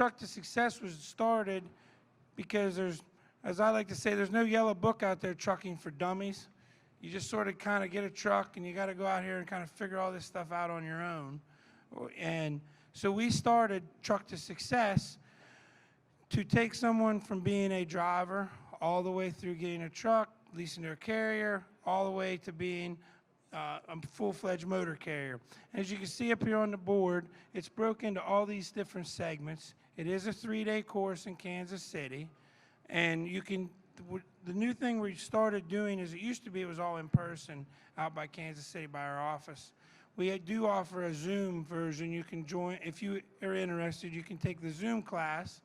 Truck to Success was started because there's, as I like to say, there's no yellow book out there, trucking for dummies. You just sort of kind of get a truck and you got to go out here and kind of figure all this stuff out on your own. And so we started Truck to Success to take someone from being a driver all the way through getting a truck, leasing their carrier, all the way to being a full-fledged motor carrier. As you can see up here on the board, it's broken into all these different segments. It is a 3-day course in Kansas City, and you can, the new thing we started doing is, it used to be it was all in person out by Kansas City by our office. We do offer a Zoom version. You can join, if you are interested, you can take the Zoom class.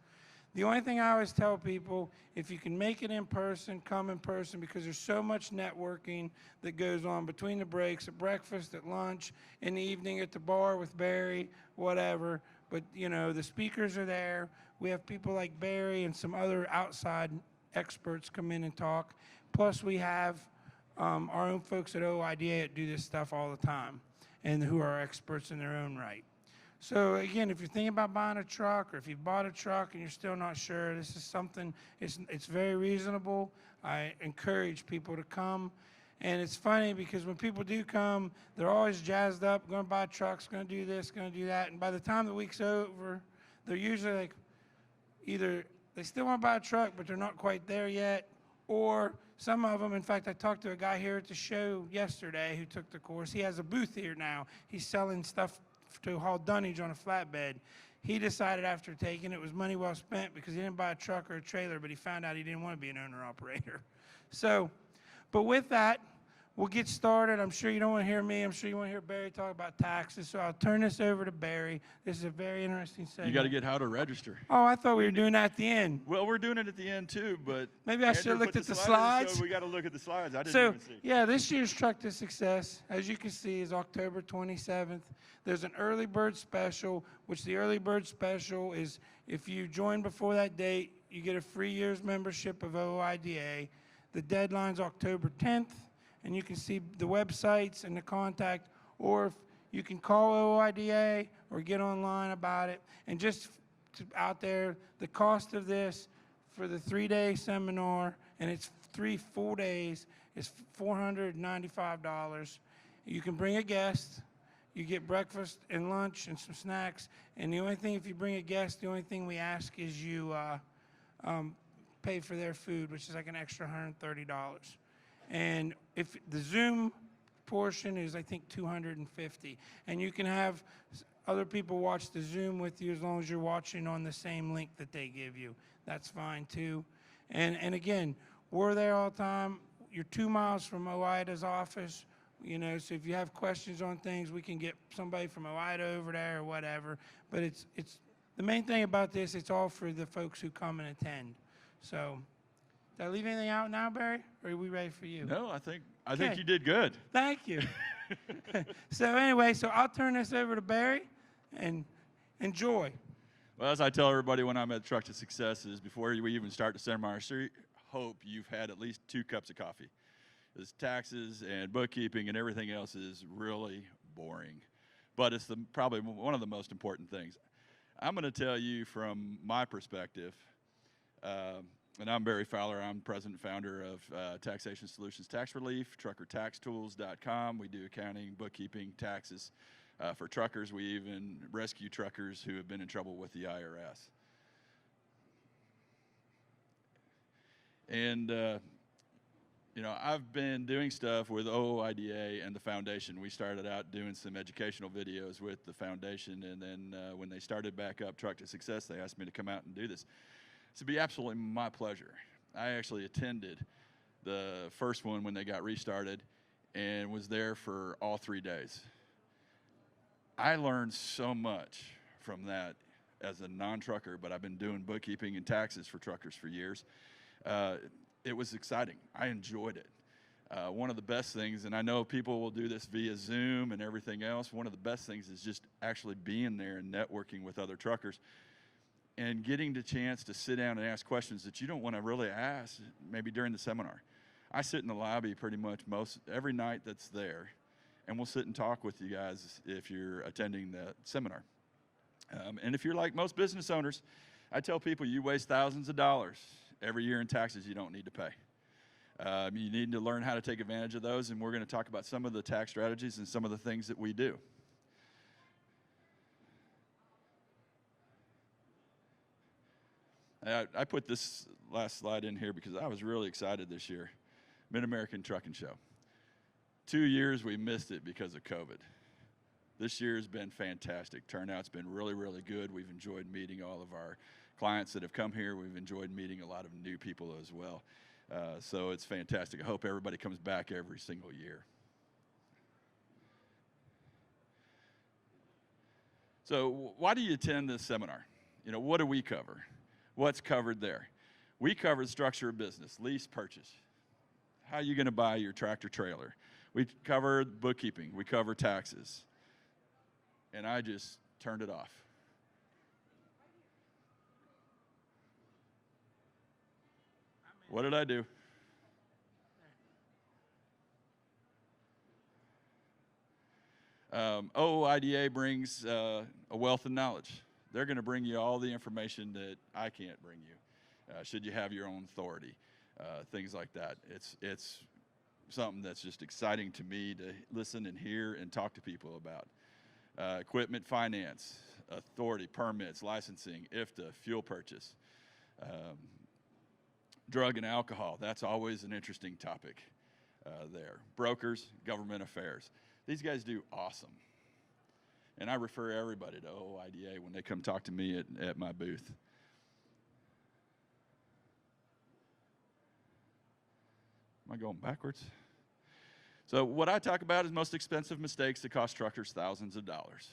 The only thing I always tell people, if you can make it in person, come in person, because there's so much networking that goes on between the breaks, at breakfast, at lunch, in the evening at the bar with Barry, whatever. But, you know, the speakers are there. We have people like Barry and some other outside experts come in and talk. Plus, we have our own folks at OIDA that do this stuff all the time and who are experts in their own right. So again, if you're thinking about buying a truck, or if you've bought a truck and you're still not sure, this is something, it's very reasonable. I encourage people to come. And it's funny because when people do come, they're always jazzed up, going to buy trucks, going to do this, going to do that. And by the time the week's over, they're usually like, either they still want to buy a truck, but they're not quite there yet, or some of them, in fact, I talked to a guy here at the show yesterday who took the course. He has a booth here now. He's selling stuff to haul dunnage on a flatbed. He decided after taking it was money well spent because he didn't buy a truck or a trailer, but he found out he didn't want to be an owner-operator. So, but with that, we'll get started. I'm sure you don't want to hear me. I'm sure you want to hear Barry talk about taxes. So I'll turn this over to Barry. This is a very interesting segment. You got to get how to register. Oh, I thought we were doing that at the end. Well, we're doing it at the end too, but maybe I should have looked at the slides. So we got to look at the slides. I didn't even see. Yeah, this year's Truck to Success, as you can see, is October 27th. There's an early bird special, which the early bird special is if you join before that date, you get a free year's membership of OIDA. The deadline's October 10th, and you can see the websites and the contact, or if you can call OIDA or get online about it. And just out there, the cost of this for the 3-day seminar, and it's 3 full days, is $495. You can bring a guest. You get breakfast and lunch and some snacks. And the only thing, if you bring a guest, the only thing we ask is you pay for their food, which is like an extra $130. And if the Zoom portion is, I think, $250. And you can have other people watch the Zoom with you as long as you're watching on the same link that they give you. That's fine, too. And again, we're there all the time. You're 2 miles from OIDA's office. You know, so if you have questions on things, we can get somebody from OIDA over there or whatever. But it's the main thing about this, it's all for the folks who come and attend. So, did I leave anything out now, Barry? Or are we ready for you? No, I think you did good. Thank you. So anyway, so I'll turn this over to Barry and enjoy. Well, as I tell everybody when I'm at Truck to Success is before we even start the seminar, I sure hope you've had at least 2 cups of coffee. Because taxes and bookkeeping and everything else is really boring. But it's probably one of the most important things. I'm going to tell you from my perspective, and I'm Barry Fowler. I'm president and founder of Taxation Solutions Tax Relief, truckertaxtools.com. We do accounting, bookkeeping, taxes for truckers. We even rescue truckers who have been in trouble with the IRS. And you know, I've been doing stuff with OOIDA and the foundation. We started out doing some educational videos with the foundation, and then when they started back up Truck to Success, they asked me to come out and do this. It's to be absolutely my pleasure. I actually attended the first one when they got restarted and was there for all 3 days. I learned so much from that as a non-trucker, but I've been doing bookkeeping and taxes for truckers for years. It was exciting. I enjoyed it. One of the best things, and I know people will do this via Zoom and everything else, one of the best things is just actually being there and networking with other truckers and getting the chance to sit down and ask questions that you don't want to really ask maybe during the seminar. I sit in the lobby pretty much every night that's there, and we'll sit and talk with you guys if you're attending the seminar. And if you're like most business owners, I tell people you waste thousands of dollars every year in taxes you don't need to pay. You need to learn how to take advantage of those, and we're going to talk about some of the tax strategies and some of the things that we do. I put this last slide in here because I was really excited this year. Mid-American Trucking Show. 2 years we missed it because of COVID. This year has been fantastic. Turnout's been really, really good. We've enjoyed meeting all of our clients that have come here. We've enjoyed meeting a lot of new people as well. So it's fantastic. I hope everybody comes back every single year. So why do you attend this seminar? You know, what do we cover? What's covered there? We cover the structure of business, lease, purchase. How are you going to buy your tractor trailer? We cover bookkeeping. We cover taxes. And I just turned it off. What did I do? OOIDA brings a wealth of knowledge. They're going to bring you all the information that I can't bring you. Should you have your own authority, things like that. It's something that's just exciting to me to listen and hear and talk to people about. Equipment finance, authority, permits, licensing, IFTA, fuel purchase. Drug and alcohol, that's always an interesting topic there. Brokers, government affairs. These guys do awesome. And I refer everybody to OOIDA when they come talk to me at my booth. Am I going backwards? So what I talk about is most expensive mistakes that cost truckers thousands of dollars.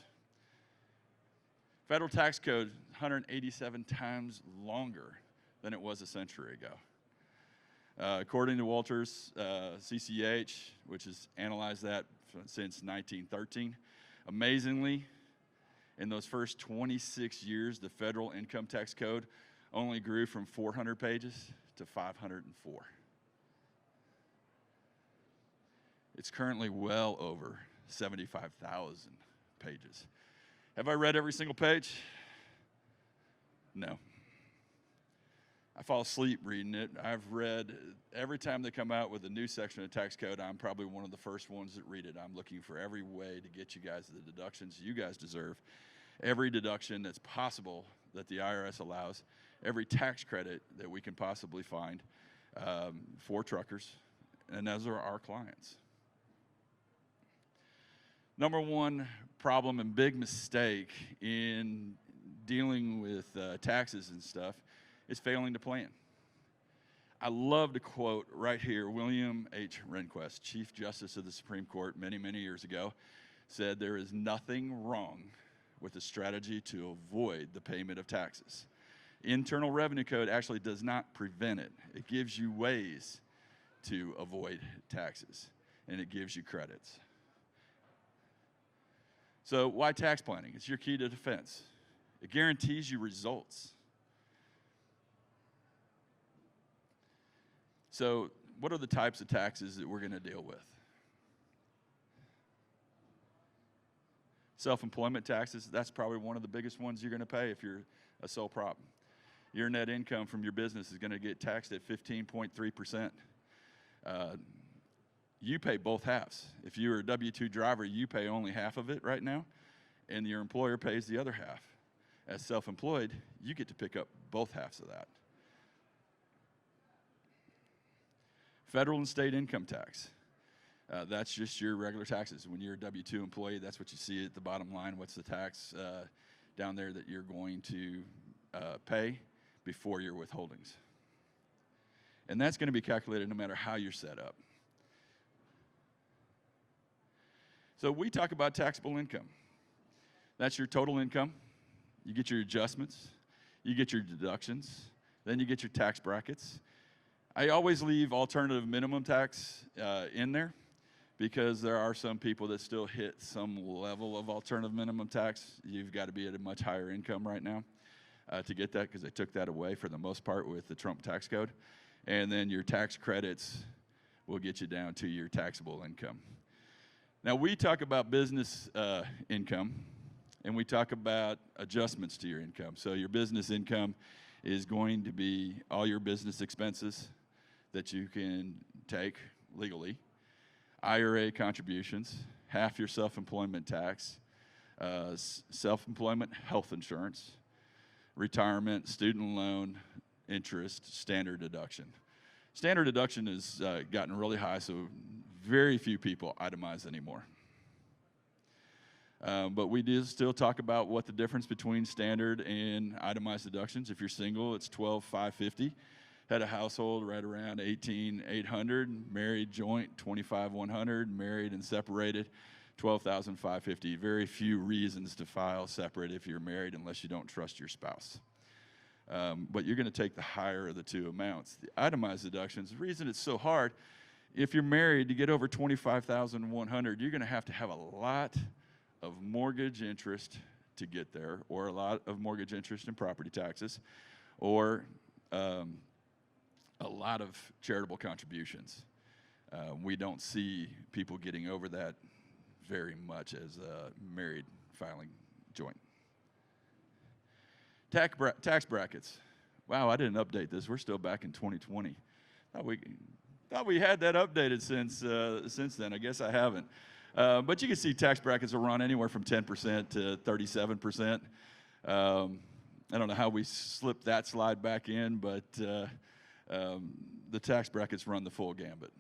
Federal tax code, 187 times longer than it was a century ago. According to Walters CCH, which has analyzed that since 1913, amazingly, in those first 26 years, the federal income tax code only grew from 400 pages to 504. It's currently well over 75,000 pages. Have I read every single page? No. I fall asleep reading it. I've read, every time they come out with a new section of tax code, I'm probably one of the first ones that read it. I'm looking for every way to get you guys the deductions you guys deserve, every deduction that's possible that the IRS allows, every tax credit that we can possibly find for truckers, and those are our clients. Number one problem and big mistake in dealing with taxes and stuff is failing to plan. I love to quote right here, William H. Rehnquist, Chief Justice of the Supreme Court many, many years ago, said there is nothing wrong with a strategy to avoid the payment of taxes. Internal Revenue Code actually does not prevent it. It gives you ways to avoid taxes, and it gives you credits. So why tax planning? It's your key to defense. It guarantees you results. So what are the types of taxes that we're going to deal with? Self-employment taxes, that's probably one of the biggest ones you're going to pay if you're a sole prop. Your net income from your business is going to get taxed at 15.3%. You pay both halves. If you're a W-2 driver, you pay only half of it right now, and your employer pays the other half. As self-employed, you get to pick up both halves of that. Federal and state income tax. That's just your regular taxes. When you're a W-2 employee, that's what you see at the bottom line. What's the tax down there that you're going to pay before your withholdings? And that's going to be calculated no matter how you're set up. So we talk about taxable income. That's your total income. You get your adjustments. You get your deductions. Then you get your tax brackets. I always leave alternative minimum tax in there because there are some people that still hit some level of alternative minimum tax. You've got to be at a much higher income right now to get that because they took that away for the most part with the Trump tax code. And then your tax credits will get you down to your taxable income. Now, we talk about business income, and we talk about adjustments to your income. So your business income is going to be all your business expenses that you can take legally, IRA contributions, half your self-employment tax, self-employment health insurance, retirement, student loan, interest, standard deduction. Standard deduction has gotten really high, so very few people itemize anymore. But we do still talk about what the difference between standard and itemized deductions. If you're single, it's $12,550. Had a household right around $18,800. Married, joint, $25,100. Married and separated, $12,550. Very few reasons to file separate if you're married unless you don't trust your spouse. But you're going to take the higher of the two amounts. The itemized deductions, the reason it's so hard, if you're married, to get over $25,100, you're going to have a lot of mortgage interest to get there, or a lot of mortgage interest and property taxes, or a lot of charitable contributions. We don't see people getting over that very much as married filing joint. Tax brackets. Wow, I didn't update this. We're still back in 2020. Thought we had that updated since then. I guess I haven't. But you can see tax brackets will run anywhere from 10% to 37%. I don't know how we slipped that slide back in, but the tax brackets run the full gambit.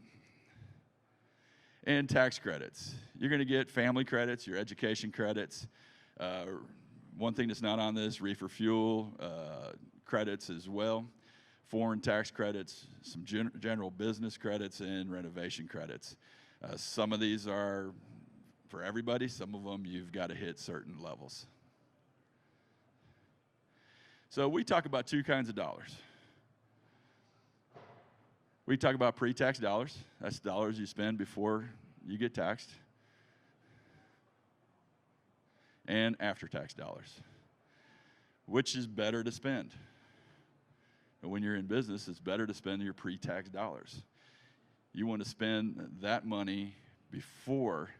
And tax credits. You're going to get family credits, your education credits. One thing that's not on this, reefer fuel credits as well. Foreign tax credits, some general business credits, and renovation credits. Some of these are for everybody. Some of them you've got to hit certain levels. So we talk about two kinds of dollars. We talk about pre-tax dollars. That's dollars you spend before you get taxed. And after-tax dollars. Which is better to spend? And when you're in business, it's better to spend your pre-tax dollars. You want to spend that money before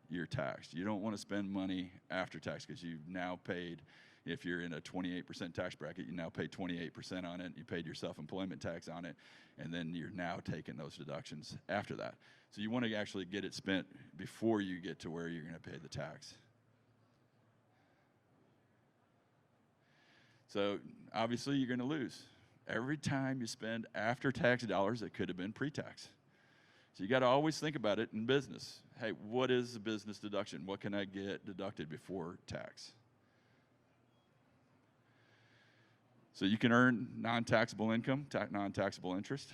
you're taxed. You don't want to spend money after tax, because you've now paid, if you're in a 28% tax bracket, you now pay 28% on it. You paid your self-employment tax on it, and then you're now taking those deductions after that. So you want to actually get it spent before you get to where you're going to pay the tax. So obviously you're going to lose. Every time you spend after-tax dollars that could have been pre-tax. So you got to always think about it in business. Hey, what is a business deduction? What can I get deducted before tax? So you can earn non-taxable income, non-taxable interest.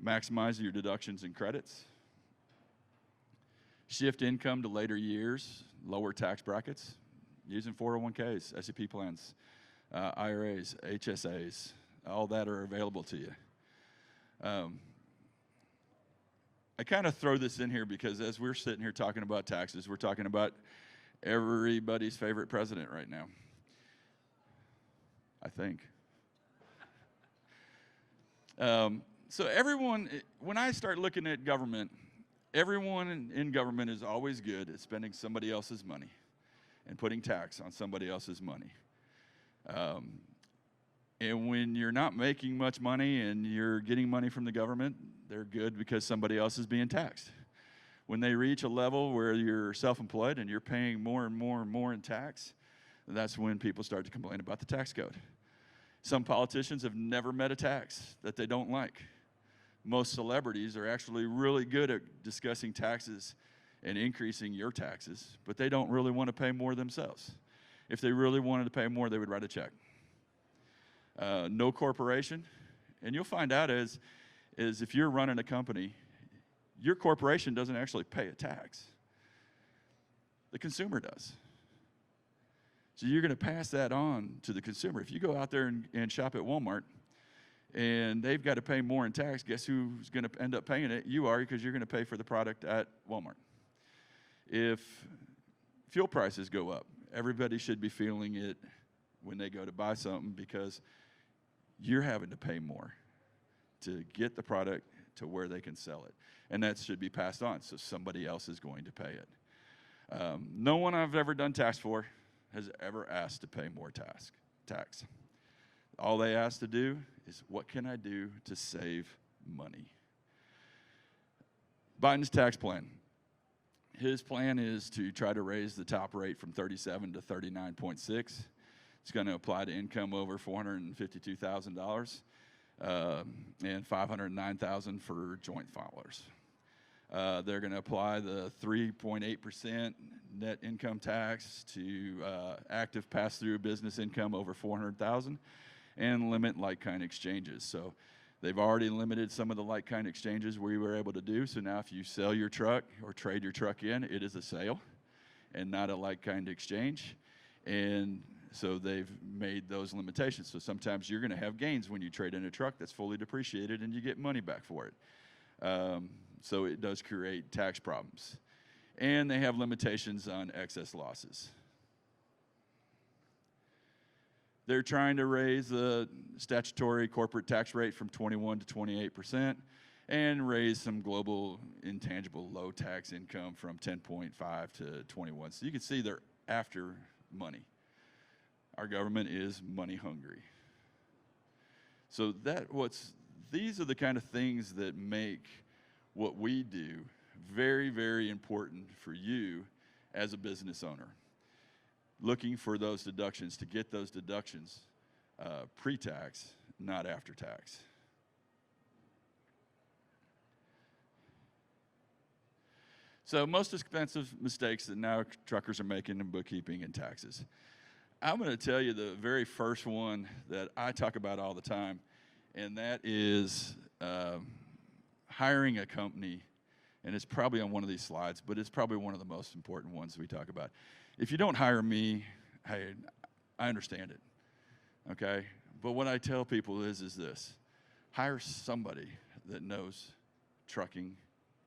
Maximize your deductions and credits. Shift income to later years, lower tax brackets. Using 401ks, S&P plans, IRAs, HSAs, all that are available to you. I kind of throw this in here because as we're sitting here talking about taxes, we're talking about everybody's favorite president right now. I think. So everyone, when I start looking at government, everyone in government is always good at spending somebody else's money and putting tax on somebody else's money. And when you're not making much money and you're getting money from the government, they're good because somebody else is being taxed. When they reach a level where you're self-employed and you're paying more and more and more in tax, that's when people start to complain about the tax code. Some politicians have never met a tax that they don't like. Most celebrities are actually really good at discussing taxes and increasing your taxes, but they don't really want to pay more themselves. If they really wanted to pay more, they would write a check. No corporation, and you'll find out is if you're running a company, your corporation doesn't actually pay a tax. The consumer does. So you're going to pass that on to the consumer. If you go out there and shop at Walmart, and they've got to pay more in tax, guess who's going to end up paying it? You are, because you're going to pay for the product at Walmart. If fuel prices go up, everybody should be feeling it when they go to buy something, because you're having to pay more to get the product to where they can sell it. And that should be passed on, so somebody else is going to pay it. No one I've ever done tax for has ever asked to pay more tax. All they ask to do is, what can I do to save money? Biden's tax plan. His plan is to try to raise the top rate from 37 to 39.6. It's going to apply to income over $452,000 and $509,000 for joint filers. They're going to apply the 3.8% net income tax to active pass-through business income over $400,000 and limit like-kind exchanges. So they've already limited some of the like-kind exchanges we were able to do. So now if you sell your truck or trade your truck in, it is a sale and not a like-kind exchange. And so they've made those limitations. So sometimes you're going to have gains when you trade in a truck that's fully depreciated and you get money back for it. So it does create tax problems. And they have limitations on excess losses. They're trying to raise the statutory corporate tax rate from 21 to 28% and raise some global intangible low tax income from 10.5 to 21. So you can see they're after money. Our government is money hungry. So these are the kind of things that make what we do very, very important for you as a business owner. Looking for those deductions, to get those deductions pre-tax, not after tax. So most expensive mistakes that now truckers are making in bookkeeping and taxes. I'm going to tell you the very first one that I talk about all the time, and that is hiring a company, and it's probably on one of these slides, but it's probably one of the most important ones we talk about. If you don't hire me, hey, I understand it, okay? But what I tell people is this: hire somebody that knows trucking,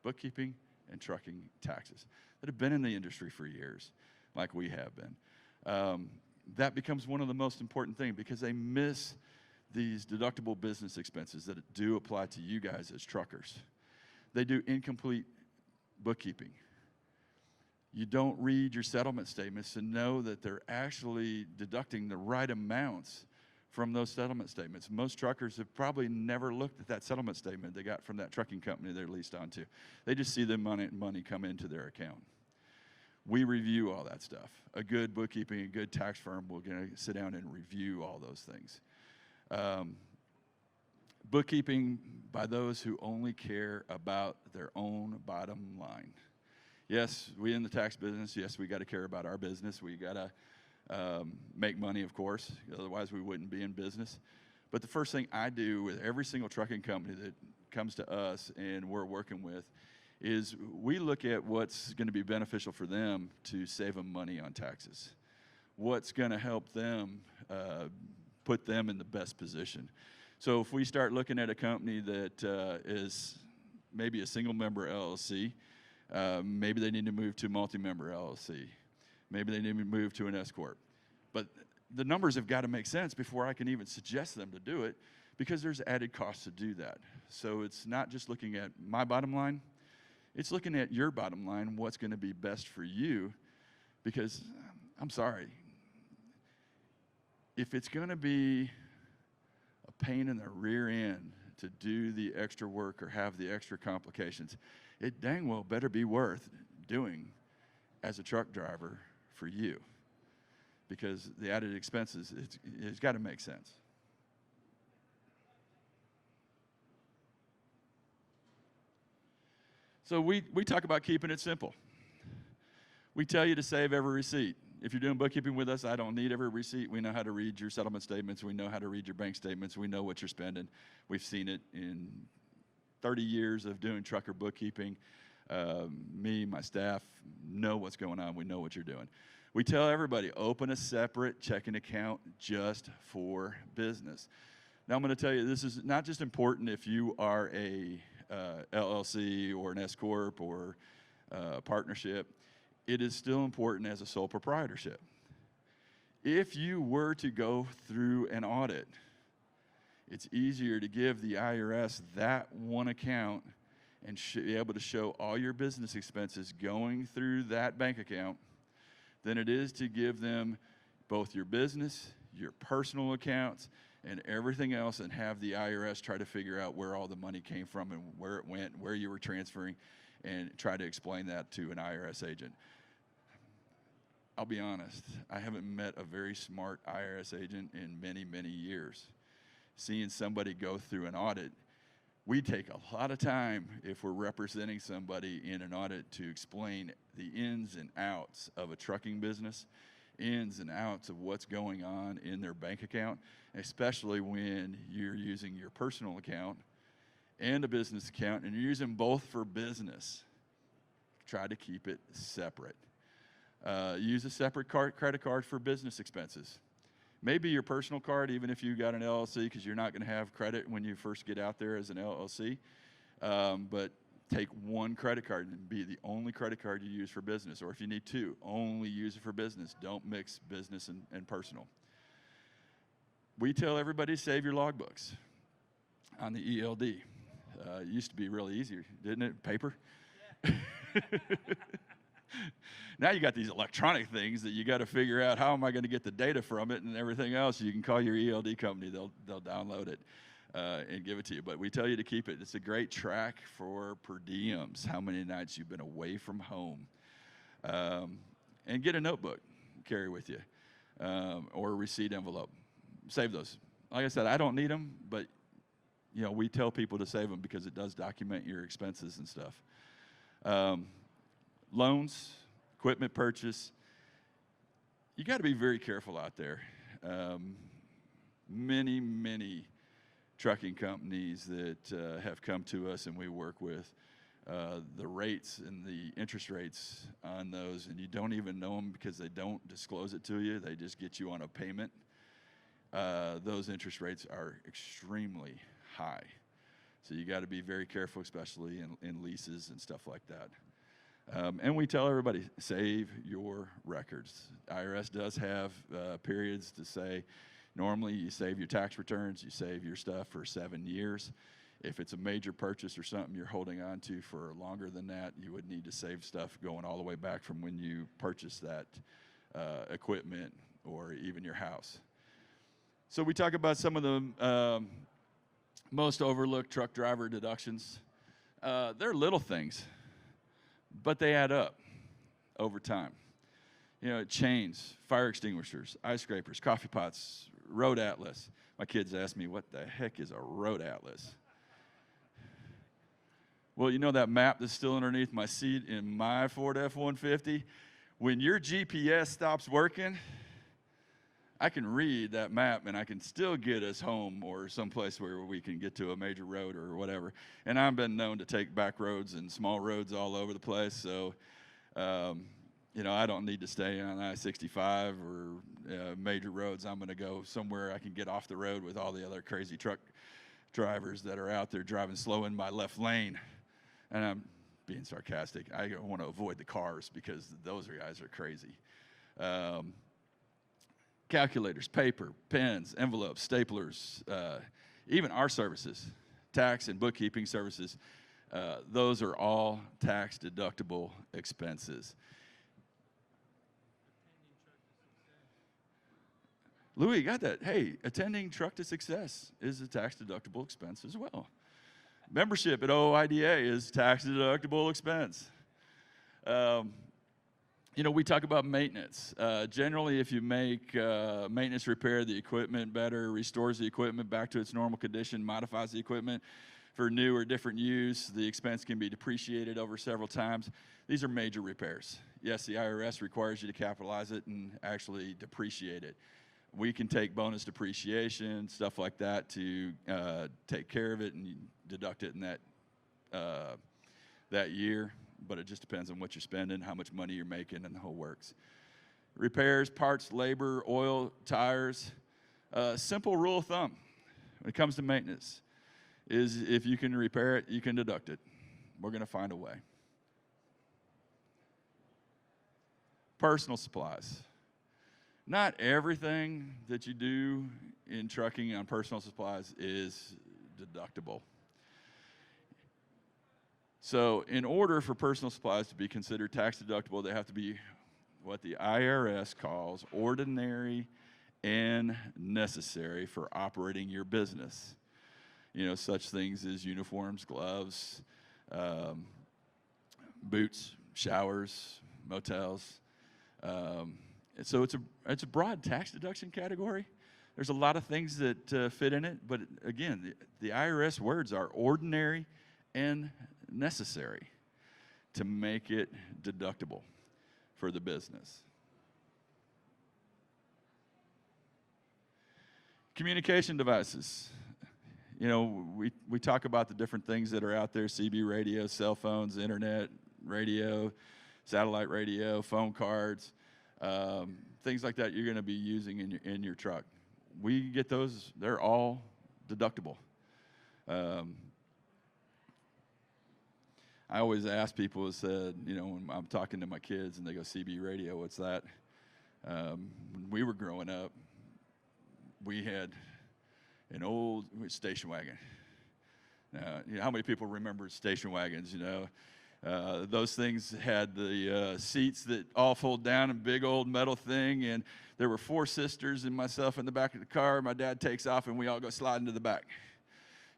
bookkeeping, and trucking taxes, that have been in the industry for years, like we have been. That becomes one of the most important things, because they miss these deductible business expenses that do apply to you guys as truckers. They do incomplete bookkeeping. You don't read your settlement statements to know that they're actually deducting the right amounts from those settlement statements. Most truckers have probably never looked at that settlement statement they got from that trucking company they're leased onto. They just see the money come into their account. We review all that stuff. A good bookkeeping, a good tax firm will sit down and review all those things. Bookkeeping by those who only care about their own bottom line. Yes, we in the tax business, yes, we got to care about our business. We got to make money, of course. Otherwise, we wouldn't be in business. But the first thing I do with every single trucking company that comes to us and we're working with is we look at what's going to be beneficial for them to save them money on taxes. What's going to help them put them in the best position. So if we start looking at a company that is maybe a single member LLC, maybe they need to move to multi-member LLC. Maybe they need to move to an S Corp. But the numbers have got to make sense before I can even suggest them to do it, because there's added costs to do that. So it's not just looking at my bottom line, it's looking at your bottom line, what's going to be best for you, because I'm sorry, if it's going to be a pain in the rear end to do the extra work or have the extra complications, it dang well better be worth doing as a truck driver for you, because the added expenses, it's got to make sense. So we talk about keeping it simple. We tell you to save every receipt. If you're doing bookkeeping with us, I don't need every receipt. We know how to read your settlement statements. We know how to read your bank statements. We know what you're spending. We've seen it in 30 years of doing trucker bookkeeping. Me, my staff know what's going on. We know what you're doing. We tell everybody, open a separate checking account just for business. Now, I'm going to tell you, this is not just important if you are a LLC or an S Corp or partnership. It is still important as a sole proprietorship. If you were to go through an audit, it's easier to give the IRS that one account and be able to show all your business expenses going through that bank account than it is to give them both your business, your personal accounts, and everything else, and have the IRS try to figure out where all the money came from and where it went, where you were transferring, and try to explain that to an IRS agent. I'll be honest, I haven't met a very smart IRS agent in many, many years. Seeing somebody go through an audit, we take a lot of time if we're representing somebody in an audit to explain the ins and outs of a trucking business, ins and outs of what's going on in their bank account, especially when you're using your personal account and a business account, and you're using both for business. Try to keep it separate. Use a separate credit card for business expenses. Maybe your personal card, even if you got an LLC, because you're not going to have credit when you first get out there as an LLC. But take one credit card and be the only credit card you use for business. Or if you need two, only use it for business. Don't mix business and personal. We tell everybody to save your logbooks on the ELD. It used to be really easy, didn't it? Paper? Yeah. Now you got these electronic things that you got to figure out, how am I going to get the data from it and everything else. You can call your ELD company. They'll download it and give it to you. But we tell you to keep it. It's a great track for per diems, how many nights you've been away from home. And get a notebook, carry with you, or a receipt envelope. Save those. Like I said, I don't need them, but you know, we tell people to save them because it does document your expenses and stuff. Loans, equipment purchase, you got to be very careful out there. Many trucking companies that have come to us and we work with, the rates and the interest rates on those, and you don't even know them because they don't disclose it to you. They just get you on a payment. Those interest rates are extremely high. So you got to be very careful, especially in leases and stuff like that. And we tell everybody, save your records. IRS does have periods to say, normally you save your tax returns, you save your stuff for 7 years. If it's a major purchase or something you're holding on to for longer than that, you would need to save stuff going all the way back from when you purchased that equipment or even your house. So we talk about some of the most overlooked truck driver deductions. They're little things, but they add up over time. You know, chains, fire extinguishers, ice scrapers, coffee pots, road atlas. My kids ask me, what the heck is a road atlas? Well, you know that map that's still underneath my seat in my Ford F-150? When your GPS stops working, I can read that map and I can still get us home or someplace where we can get to a major road or whatever. And I've been known to take back roads and small roads all over the place. So, you know, I don't need to stay on I-65 or major roads. I'm going to go somewhere I can get off the road with all the other crazy truck drivers that are out there driving slow in my left lane. And I'm being sarcastic. I want to avoid the cars because those guys are crazy. Calculators, paper, pens, envelopes, staplers, even our services, tax and bookkeeping services, those are all tax deductible expenses. Lewie, you got that? Hey, attending Truck to Success is a tax deductible expense as well. Membership at OOIDA is tax deductible expense. You know, we talk about maintenance. Generally, if you make maintenance repair the equipment better, restores the equipment back to its normal condition, modifies the equipment for new or different use, the expense can be depreciated over several times. These are major repairs. Yes, the IRS requires you to capitalize it and actually depreciate it. We can take bonus depreciation, stuff like that, to take care of it and deduct it in that year. But it just depends on what you're spending, how much money you're making, and the whole works. Repairs, parts, labor, oil, tires. Simple rule of thumb when it comes to maintenance is if you can repair it, you can deduct it. We're going to find a way. Personal supplies. Not everything that you do in trucking on personal supplies is deductible. So in order for personal supplies to be considered tax deductible, they have to be what the IRS calls ordinary and necessary for operating your business. You know, such things as uniforms, gloves, boots, showers, motels. And so it's a broad tax deduction category. There's a lot of things that fit in it, but again, the IRS words are ordinary and necessary to make it deductible for the business. Communication devices. You know, we talk about the different things that are out there: CB radio, cell phones, internet, radio, satellite radio, phone cards, things like that you're going to be using in your truck. We get those; they're all deductible. I always ask people, said, you know, when I'm talking to my kids and they go, CB radio, what's that? When we were growing up, we had an old station wagon. You know, how many people remember station wagons, you know? Those things had the seats that all fold down, a big old metal thing, and there were 4 sisters and myself in the back of the car. My dad takes off, and we all go sliding to the back.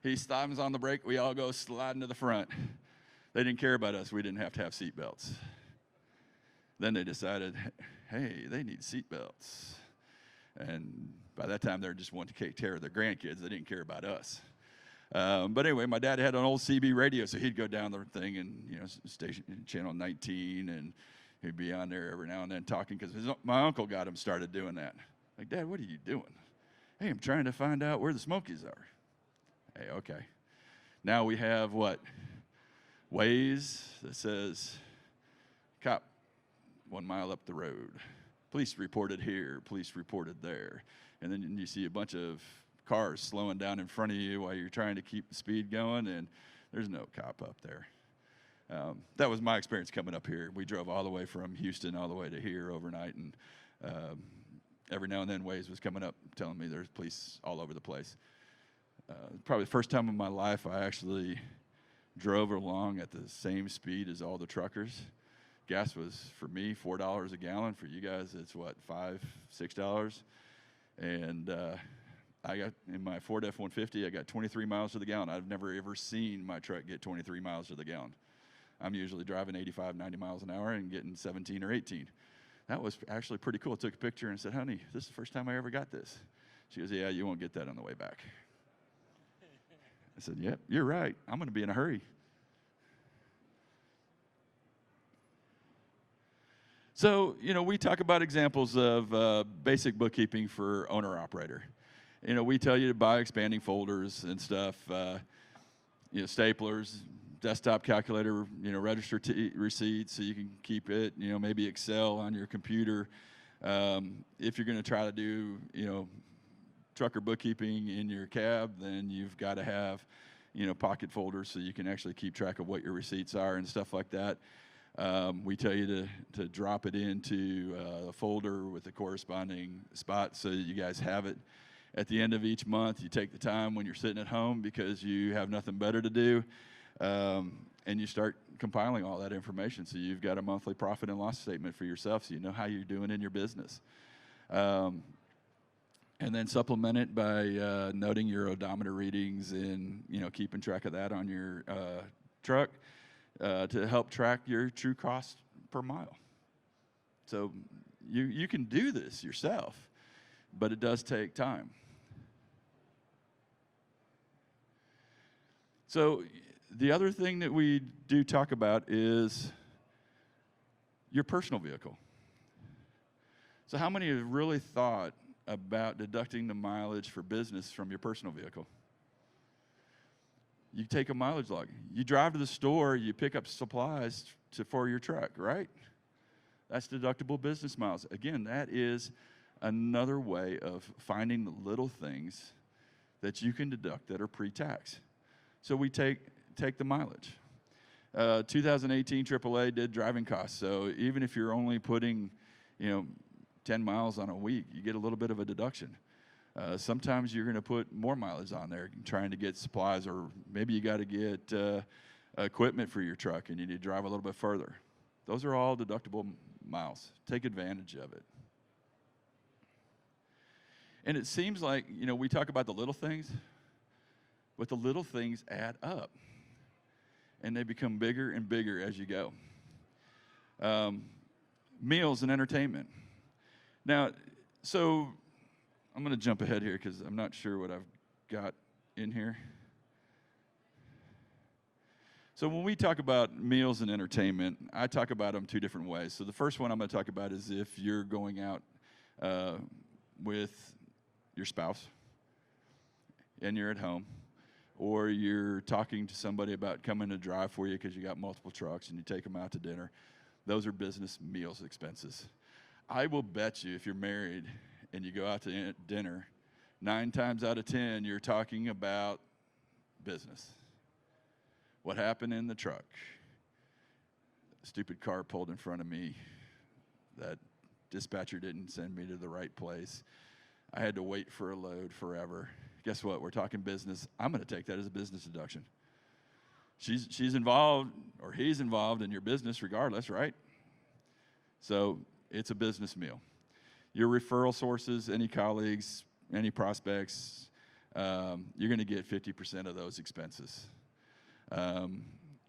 He slams on the brake, we all go sliding to the front. They didn't care about us. We didn't have to have seat belts. Then they decided, hey, they need seat belts. And by that time, they were just wanting to take care of their grandkids. They didn't care about us. But anyway, my dad had an old CB radio, so he'd go down the thing and, you know, station channel 19, and he'd be on there every now and then talking, because my uncle got him started doing that. Like, Dad, what are you doing? Hey, I'm trying to find out where the Smokies are. Hey, okay. Now we have what? Waze that says, cop 1 mile up the road. Police reported here, police reported there. And then you see a bunch of cars slowing down in front of you while you're trying to keep the speed going, and there's no cop up there. That was my experience coming up here. We drove all the way from Houston all the way to here overnight, and every now and then Waze was coming up telling me there's police all over the place. Probably the first time in my life I actually drove along at the same speed as all the truckers. Gas was, for me, $4 a gallon. For you guys, it's what, $5, $6? And I got, in my Ford F-150, I got 23 miles to the gallon. I've never ever seen my truck get 23 miles to the gallon. I'm usually driving 85, 90 miles an hour and getting 17 or 18. That was actually pretty cool. I took a picture and said, honey, this is the first time I ever got this. She goes, yeah, you won't get that on the way back. I said, yep, you're right. I'm going to be in a hurry. So, you know, we talk about examples of basic bookkeeping for owner-operator. You know, we tell you to buy expanding folders and stuff, you know, staplers, desktop calculator, you know, register receipts so you can keep it, you know, maybe Excel on your computer. If you're going to try to do, you know, trucker bookkeeping in your cab, then you've got to have, you know, pocket folders so you can actually keep track of what your receipts are and stuff like that. We tell you to drop it into a folder with the corresponding spot so that you guys have it. At the end of each month, you take the time when you're sitting at home because you have nothing better to do, and you start compiling all that information. So you've got a monthly profit and loss statement for yourself so you know how you're doing in your business. And then supplement it by noting your odometer readings and, you know, keeping track of that on your truck to help track your true cost per mile. So you can do this yourself, but it does take time. So the other thing that we do talk about is your personal vehicle. So how many have really thought about deducting the mileage for business from your personal vehicle? You take a mileage log. You drive to the store, you pick up supplies for your truck, right? That's deductible business miles. Again, that is another way of finding the little things that you can deduct that are pre-tax. So we take the mileage. 2018 AAA did driving costs. So even if you're only putting, you know, 10 miles on a week, you get a little bit of a deduction. Sometimes you're going to put more mileage on there trying to get supplies, or maybe you got to get equipment for your truck and you need to drive a little bit further. Those are all deductible miles. Take advantage of it. And it seems like, you know, we talk about the little things, but the little things add up. And they become bigger and bigger as you go. Meals and entertainment. Now, so I'm going to jump ahead here because I'm not sure what I've got in here. So when we talk about meals and entertainment, I talk about them two different ways. So the first one I'm going to talk about is if you're going out with your spouse and you're at home, or you're talking to somebody about coming to drive for you because you got multiple trucks and you take them out to dinner. Those are business meals expenses. I will bet you if you're married and you go out to dinner, 9 times out of 10, you're talking about business. What happened in the truck? A stupid car pulled in front of me. That dispatcher didn't send me to the right place. I had to wait for a load forever. Guess what? We're talking business. I'm going to take that as a business deduction. She's involved, or he's involved in your business regardless, right? So it's a business meal. Your referral sources, any colleagues, any prospects, you're going to get 50% of those expenses.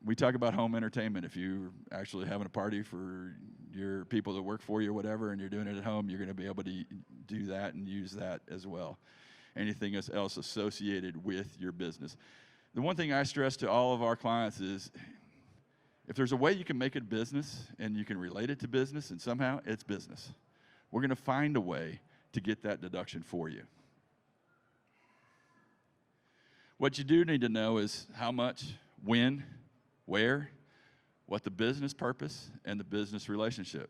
We talk about home entertainment. If you're actually having a party for your people that work for you or whatever, and you're doing it at home, you're going to be able to do that and use that as well. Anything else associated with your business. The one thing I stress to all of our clients is if there's a way you can make it business and you can relate it to business and somehow it's business, we're going to find a way to get that deduction for you. What you do need to know is how much, when, where, what the business purpose, and the business relationship.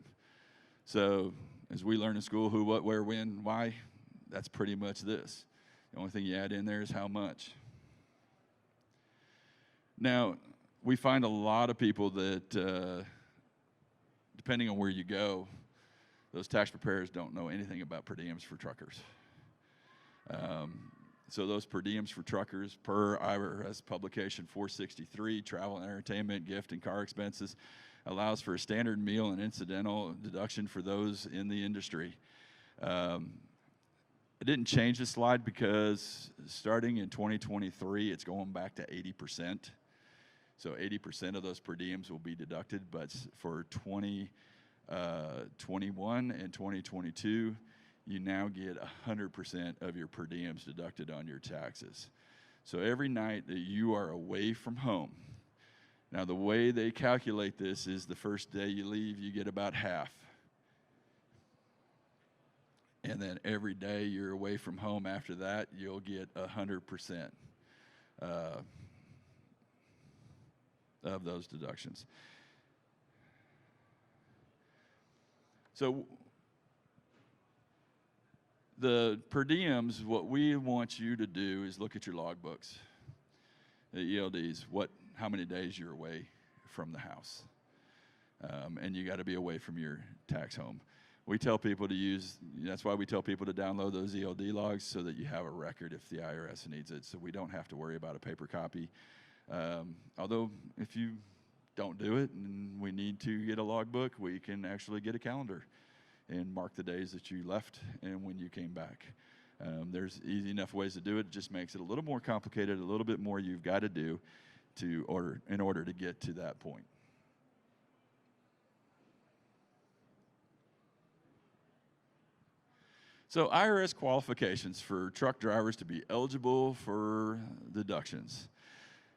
So as we learn in school, who, what, where, when, why, that's pretty much this. The only thing you add in there is how much. Now, we find a lot of people that, depending on where you go, those tax preparers don't know anything about per diems for truckers. So those per diems for truckers, per IRS publication 463, travel and entertainment, gift and car expenses, allows for a standard meal and incidental deduction for those in the industry. I didn't change the slide because starting in 2023, it's going back to 80%. So 80% of those per diems will be deducted, but for 2021 and 2022, you now get 100% of your per diems deducted on your taxes. So every night that you are away from home, now the way they calculate this is the first day you leave, you get about half. And then every day you're away from home after that, you'll get 100% of those deductions. So the per diems, what we want you to do is look at your logbooks, the ELDs, how many days you're away from the house. And you got to be away from your tax home. We tell people to that's why we tell people to download those ELD logs so that you have a record if the IRS needs it, so we don't have to worry about a paper copy. Although if you don't do it and we need to get a logbook, we can actually get a calendar and mark the days that you left and when you came back. There's easy enough ways to do it. It just makes it a little more complicated, a little bit more you've got to do in order to get to that point. So IRS qualifications for truck drivers to be eligible for deductions.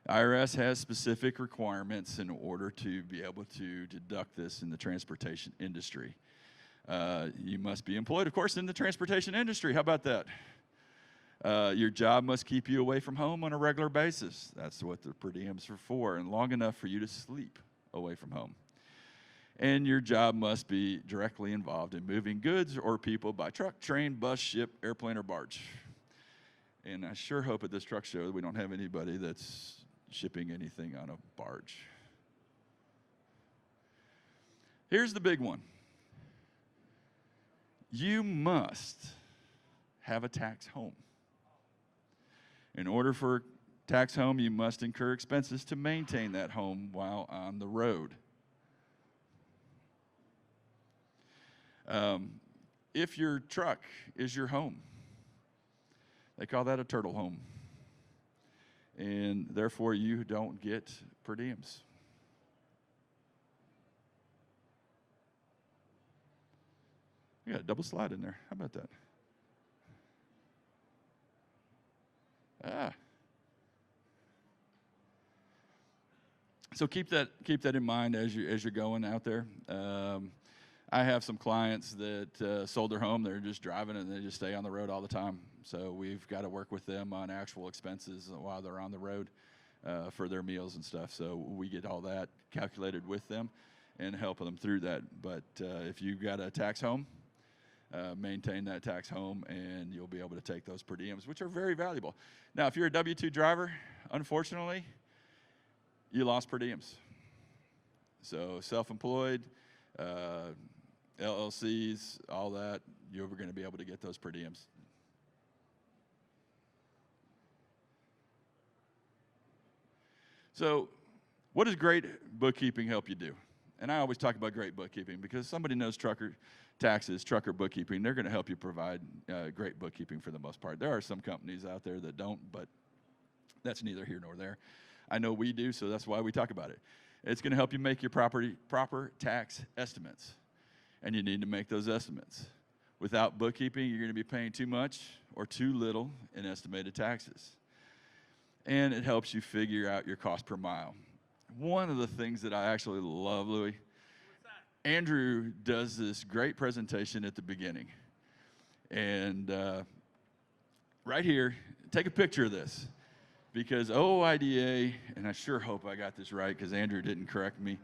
IRS has specific requirements in order to be able to deduct this in the transportation industry. You must be employed, of course, in the transportation industry. How about that? Your job must keep you away from home on a regular basis. That's what the per diems are for, and long enough for you to sleep away from home. And your job must be directly involved in moving goods or people by truck, train, bus, ship, airplane, or barge. And I sure hope at this truck show that we don't have anybody that's shipping anything on a barge. Here's the big one. You must have a tax home. In order for tax home, you must incur expenses to maintain that home while on the road. If your truck is your home, they call that a turtle home. And therefore, you don't get per diems. You got a double slide in there. How about that? So keep that in mind as you're going out there. I have some clients that sold their home. They're just driving and they just stay on the road all the time. So we've got to work with them on actual expenses while they're on the road for their meals and stuff. So we get all that calculated with them and helping them through that. But if you've got a tax home, maintain that tax home, and you'll be able to take those per diems, which are very valuable. Now, if you're a W-2 driver, unfortunately, you lost per diems. So self-employed, LLCs, all that, you're going to be able to get those per diems. So what does great bookkeeping help you do? And I always talk about great bookkeeping because somebody knows trucker taxes, trucker bookkeeping, they're going to help you provide great bookkeeping for the most part. There are some companies out there that don't, but that's neither here nor there. I know we do, so that's why we talk about it. It's going to help you make your proper tax estimates, and you need to make those estimates. Without bookkeeping, you're going to be paying too much or too little in estimated taxes. And it helps you figure out your cost per mile. One of the things that I actually love, Lewie, Andrew does this great presentation at the beginning. And right here, take a picture of this. Because OOIDA, and I sure hope I got this right because Andrew didn't correct me,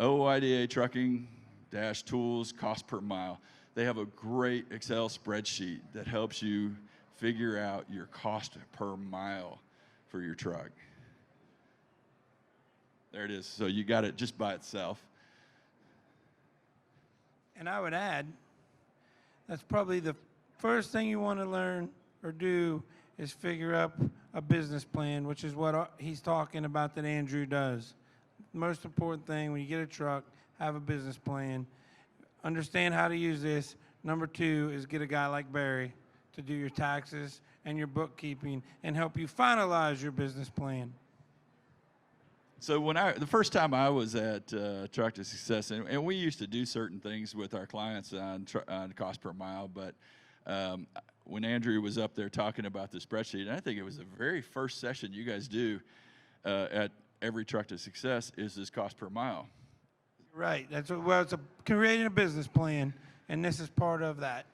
OOIDA trucking-tools cost per mile. They have a great Excel spreadsheet that helps you figure out your cost per mile for your truck. There it is. So you got it just by itself. And I would add, that's probably the first thing you want to learn or do is figure up a business plan, which is what he's talking about that Andrew does. The most important thing when you get a truck, have a business plan. Understand how to use this. Number 2 is get a guy like Barry to do your taxes and your bookkeeping and help you finalize your business plan. So the first time I was at Truck to Success, and we used to do certain things with our clients on cost per mile, but when Andrew was up there talking about the spreadsheet, and I think it was the very first session you guys do at every Truck to Success is this cost per mile. Right. That's what, well, it's creating a business plan, and this is part of that.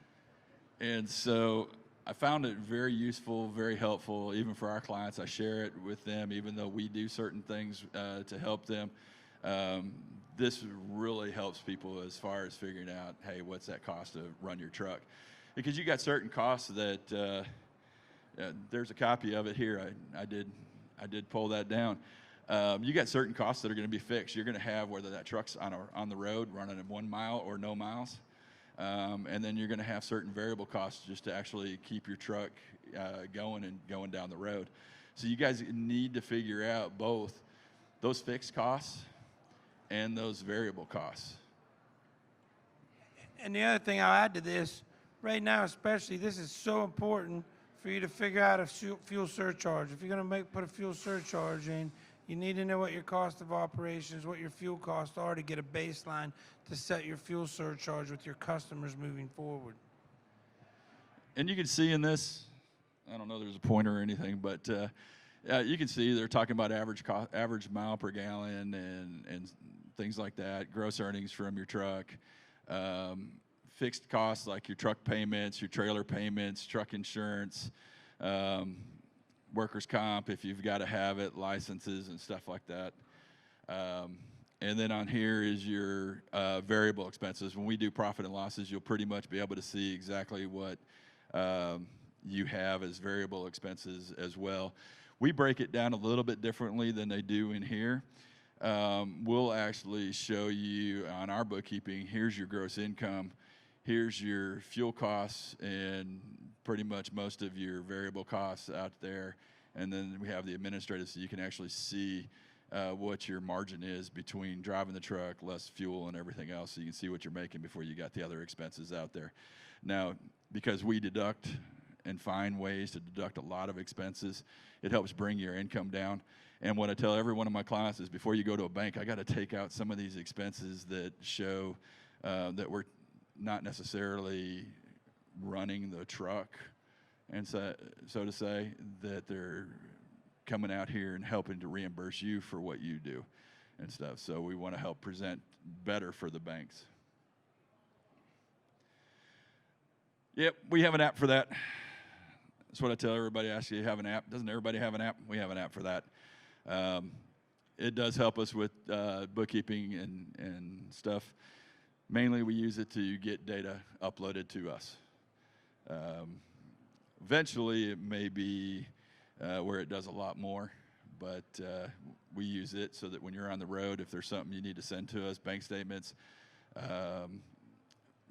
And so I found it very useful, very helpful, even for our clients. I share it with them, even though we do certain things to help them. This really helps people as far as figuring out, hey, what's that cost to run your truck? Because you got certain costs that there's a copy of it here. I did pull that down. You got certain costs that are going to be fixed. You're going to have whether that truck's on the road running at 1 mile or no miles. And then you're going to have certain variable costs just to actually keep your truck going and going down the road. So you guys need to figure out both those fixed costs and those variable costs. And the other thing I'll add to this, right now especially, this is so important for you to figure out a fuel surcharge. If you're going to put a fuel surcharge in, you need to know what your cost of operations, what your fuel costs are to get a baseline to set your fuel surcharge with your customers moving forward. And you can see in this, I don't know there's a pointer or anything, but you can see they're talking about average mile per gallon and things like that, gross earnings from your truck, fixed costs like your truck payments, your trailer payments, truck insurance, workers' comp if you've got to have it, licenses and stuff like that. And then on here is your variable expenses. When we do profit and losses, you'll pretty much be able to see exactly what you have as variable expenses as well. We break it down a little bit differently than they do in here. We'll actually show you on our bookkeeping, here's your gross income, here's your fuel costs, and pretty much most of your variable costs out there. And then we have the administrative, so you can actually see what your margin is between driving the truck, less fuel, and everything else, so you can see what you're making before you got the other expenses out there. Now, because we deduct and find ways to deduct a lot of expenses, it helps bring your income down. And what I tell every one of my clients is, before you go to a bank, I got to take out some of these expenses that show that we're not necessarily running the truck, and so to say, that they're coming out here and helping to reimburse you for what you do and stuff. So we want to help present better for the banks. Yep, we have an app for that. That's what I tell everybody. Actually, you have an app. Doesn't everybody have an app? We have an app for that. It does help us with bookkeeping and stuff. Mainly, we use it to get data uploaded to us. Eventually, it may be where it does a lot more, but we use it so that when you're on the road, if there's something you need to send to us, bank statements,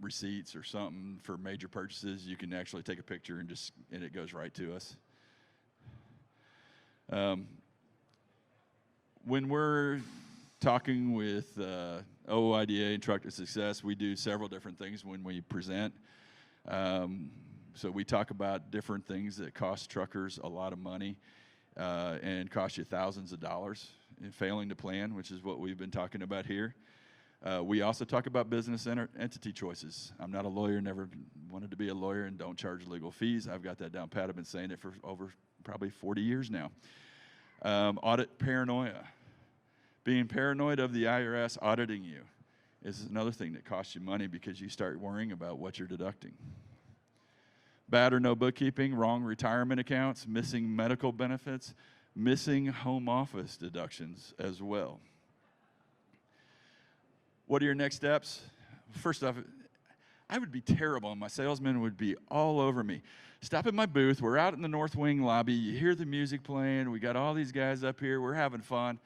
receipts or something for major purchases, you can actually take a picture and it goes right to us. When we're talking with OOIDA and Truck to Success, we do several different things when we present. So we talk about different things that cost truckers a lot of money and cost you thousands of dollars in failing to plan, which is what we've been talking about here. We also talk about business entity choices. I'm not a lawyer, never wanted to be a lawyer, and don't charge legal fees. I've got that down pat. I've been saying it for over probably 40 years now. Audit paranoia. Being paranoid of the IRS auditing you is another thing that costs you money because you start worrying about what you're deducting. Bad or no bookkeeping, wrong retirement accounts, missing medical benefits, missing home office deductions as well. What are your next steps? First off, I would be terrible, and my salesmen would be all over me. Stop at my booth. We're out in the North Wing lobby. You hear the music playing. We got all these guys up here. We're having fun.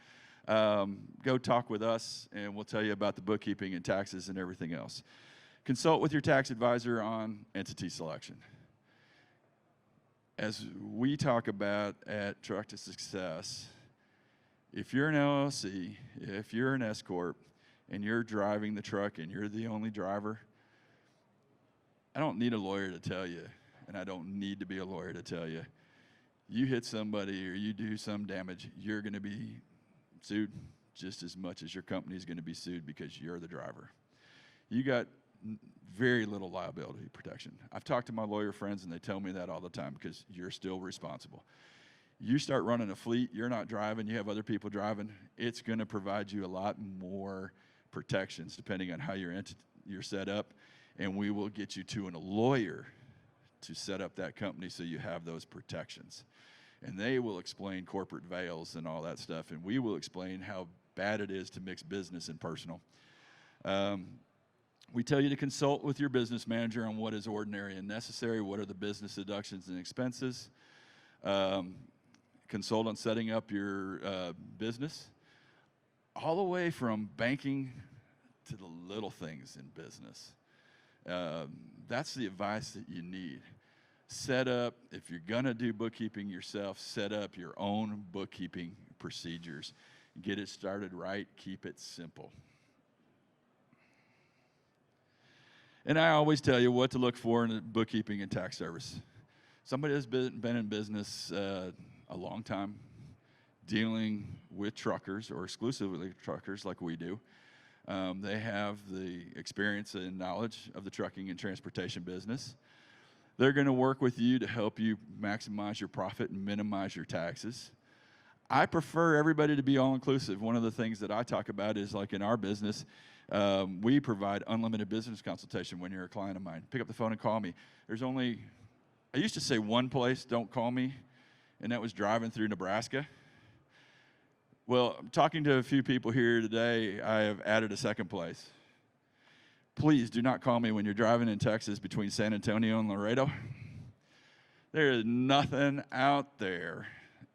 Go talk with us, and we'll tell you about the bookkeeping and taxes and everything else. Consult with your tax advisor on entity selection. As we talk about at Truck to Success, if you're an LLC, if you're an S Corp, and you're driving the truck and you're the only driver, I don't need a lawyer to tell you, and I don't need to be a lawyer to tell you, you hit somebody or you do some damage, you're going to be sued just as much as your company is going to be sued because you're the driver. You got very little liability protection. I've talked to my lawyer friends, and they tell me that all the time because you're still responsible. You start running a fleet, you're not driving, you have other people driving, it's going to provide you a lot more protections depending on how you're set up, and we will get you to a lawyer to set up that company so you have those protections. And they will explain corporate veils and all that stuff, and we will explain how bad it is to mix business and personal. We tell you to consult with your business manager on what is ordinary and necessary, what are the business deductions and expenses. Consult on setting up your business, all the way from banking to the little things in business. That's the advice that you need. Set up, if you're going to do bookkeeping yourself, set up your own bookkeeping procedures. Get it started right, keep it simple. And I always tell you what to look for in a bookkeeping and tax service. Somebody that's been in business a long time, dealing with truckers or exclusively truckers like we do. They have the experience and knowledge of the trucking and transportation business. They're going to work with you to help you maximize your profit and minimize your taxes. I prefer everybody to be all-inclusive. One of the things that I talk about is, like in our business, we provide unlimited business consultation when you're a client of mine. Pick up the phone and call me. There's only, I used to say one place, don't call me, and that was driving through Nebraska. Well, I'm talking to a few people here today. I have added a second place. Please do not call me when you're driving in Texas between San Antonio and Laredo. There is nothing out there,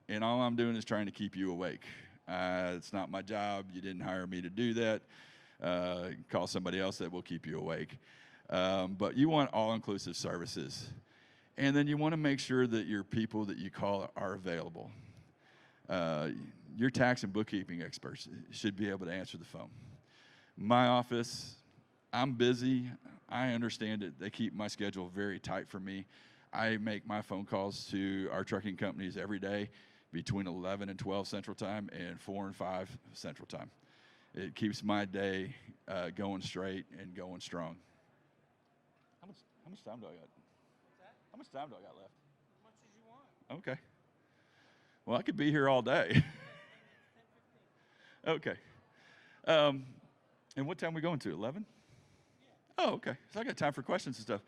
and all I'm doing is trying to keep you awake. It's not my job. You didn't hire me to do that. Call somebody else that will keep you awake. But you want all-inclusive services. And then you want to make sure that your people that you call are available. Your tax and bookkeeping experts should be able to answer the phone. My office, I'm busy. I understand it. They keep my schedule very tight for me. I make my phone calls to our trucking companies every day between 11 and 12 Central Time and 4 and 5 Central Time. It keeps my day going straight and going strong. How much time do I got? What's that? How much time do I got left? As much as you want. Okay. Well, I could be here all day. 10:15. Okay. And what time are we going to? 11? Yeah. Oh, okay. So I got time for questions and stuff.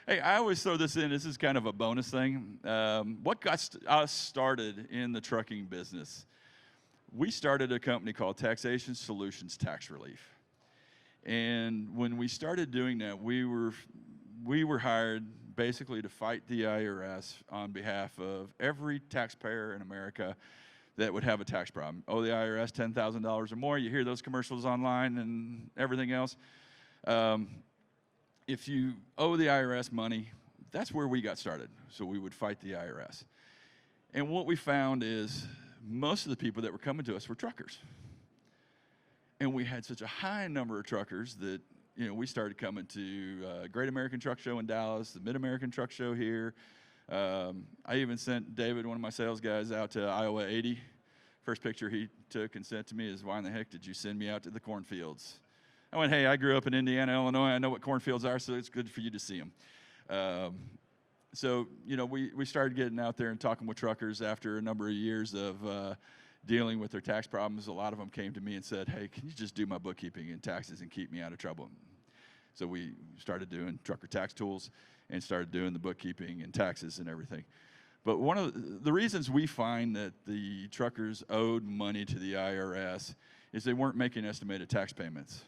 Hey, I always throw this in. This is kind of a bonus thing. What got us started in the trucking business? We started a company called Taxation Solutions Tax Relief. And when we started doing that, we were hired basically to fight the IRS on behalf of every taxpayer in America that would have a tax problem. Oh, the IRS, $10,000 or more. You hear those commercials online and everything else. If you owe the IRS money, that's where we got started. So we would fight the IRS. And what we found is most of the people that were coming to us were truckers. And we had such a high number of truckers that, we started coming to Great American Truck Show in Dallas, the Mid-American Truck Show here. I even sent David, one of my sales guys, out to Iowa 80. First picture he took and sent to me is, why in the heck did you send me out to the cornfields? I went, hey, I grew up in Indiana, Illinois. I know what cornfields are, so it's good for you to see them. So, we started getting out there and talking with truckers after a number of years of dealing with their tax problems. A lot of them came to me and said, hey, can you just do my bookkeeping and taxes and keep me out of trouble? So we started doing trucker tax tools and started doing the bookkeeping and taxes and everything. But one of the reasons we find that the truckers owed money to the IRS is they weren't making estimated tax payments.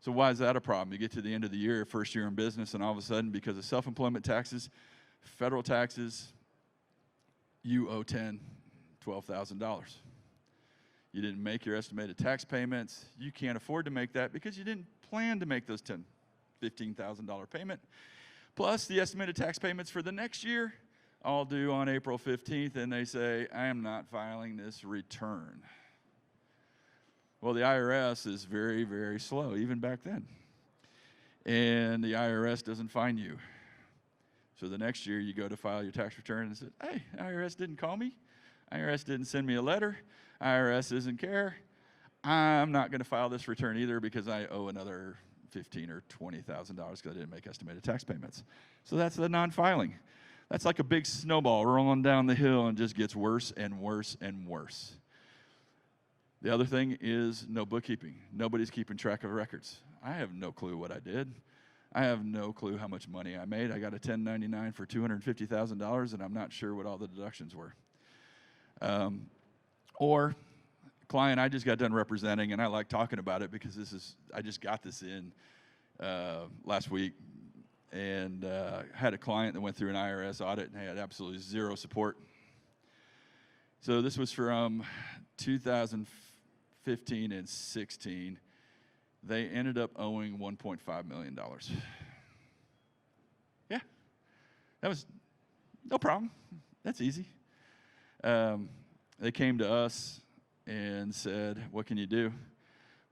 So why is that a problem? You get to the end of the year, first year in business, and all of a sudden, because of self-employment taxes, federal taxes, you owe $10,000, $12,000. You didn't make your estimated tax payments. You can't afford to make that because you didn't plan to make those $10,000, $15,000 payment. Plus, the estimated tax payments for the next year all due on April 15th, and they say, I am not filing this return. Well, the IRS is very, very slow, even back then. And the IRS doesn't fine you. So the next year you go to file your tax return and say, hey, IRS didn't call me. IRS didn't send me a letter. IRS doesn't care. I'm not going to file this return either because I owe another $15,000 or $20,000 because I didn't make estimated tax payments. So that's the non-filing. That's like a big snowball rolling down the hill and just gets worse and worse and worse. The other thing is no bookkeeping. Nobody's keeping track of records. I have no clue what I did. I have no clue how much money I made. I got a 1099 for $250,000, and I'm not sure what all the deductions were. Or client I just got done representing, and I like talking about it because I just got this in last week, and had a client that went through an IRS audit and had absolutely zero support. So this was from 2015 and 16. They ended up owing $1.5 million. Yeah, that was no problem. That's easy. They came to us and said, what can you do?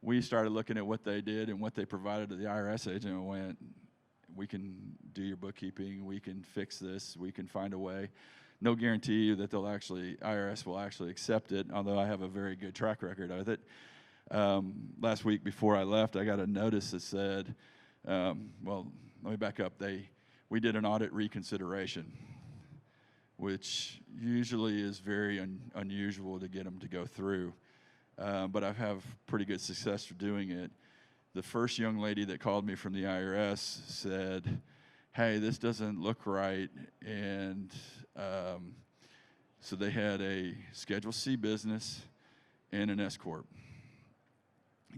We started looking at what they did and what they provided to the IRS agent and went, we can do your bookkeeping, we can fix this, we can find a way. No guarantee that IRS will actually accept it, although I have a very good track record with it. Last week before I left, I got a notice that said, well, let me back up. We did an audit reconsideration, which usually is very unusual to get them to go through. But I have pretty good success for doing it. The first young lady that called me from the IRS said, hey, this doesn't look right. And so they had a Schedule C business and an S-Corp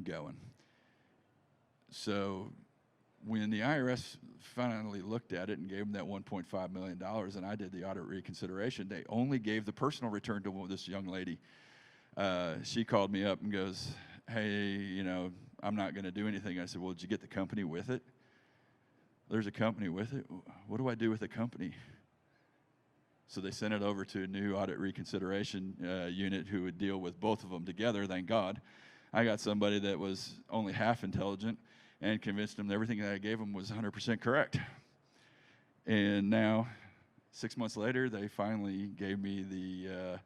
going. So when the IRS finally looked at it and gave them that $1.5 million, and I did the audit reconsideration, they only gave the personal return to this young lady. She called me up and goes, hey, I'm not going to do anything. I said, well, did you get the company with it? There's a company with it. What do I do with the company? So they sent it over to a new audit reconsideration unit who would deal with both of them together, thank God. I got somebody that was only half intelligent and convinced them that everything that I gave them was 100% correct. And now, 6 months later, they finally gave me the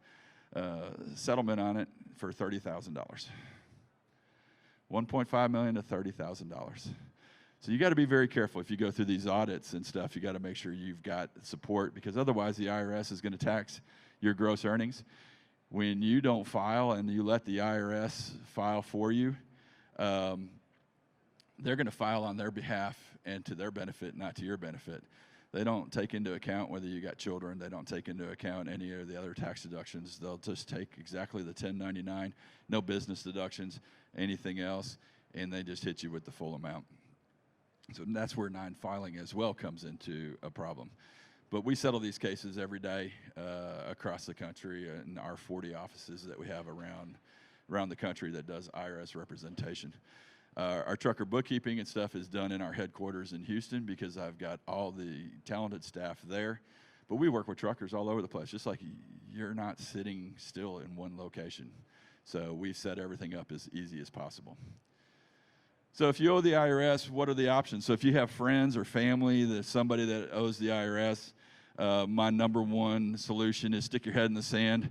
settlement on it for $30,000. $1.5 million to $30,000. So you got to be very careful if you go through these audits and stuff. You got to make sure you've got support, because otherwise the IRS is going to tax your gross earnings. When you don't file and you let the IRS file for you, they're going to file on their behalf and to their benefit, not to your benefit. They don't take into account whether you got children. They don't take into account any of the other tax deductions. They'll just take exactly the 1099, no business deductions, anything else, and they just hit you with the full amount. So that's where non-filing as well comes into a problem. But we settle these cases every day across the country in our 40 offices that we have around the country that does IRS representation. Our trucker bookkeeping and stuff is done in our headquarters in Houston because I've got all the talented staff there. But we work with truckers all over the place, just like you're not sitting still in one location. So we've set everything up as easy as possible. So if you owe the IRS, what are the options? So if you have friends or family, there's somebody that owes the IRS, my number one solution is stick your head in the sand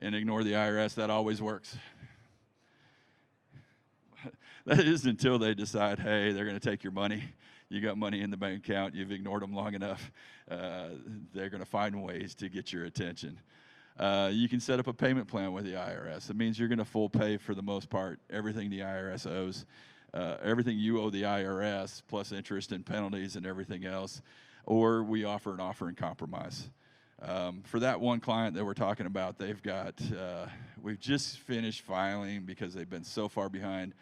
and ignore the IRS. That always works. That is until they decide, hey, they're going to take your money. You got money in the bank account. You've ignored them long enough. They're going to find ways to get your attention. You can set up a payment plan with the IRS. It means you're going to full pay for the most part everything the IRS owes. Everything you owe the IRS, plus interest and penalties and everything else, or we offer an offer in compromise. For that one client that we're talking about, they've got, we've just finished filing because they've been so far behind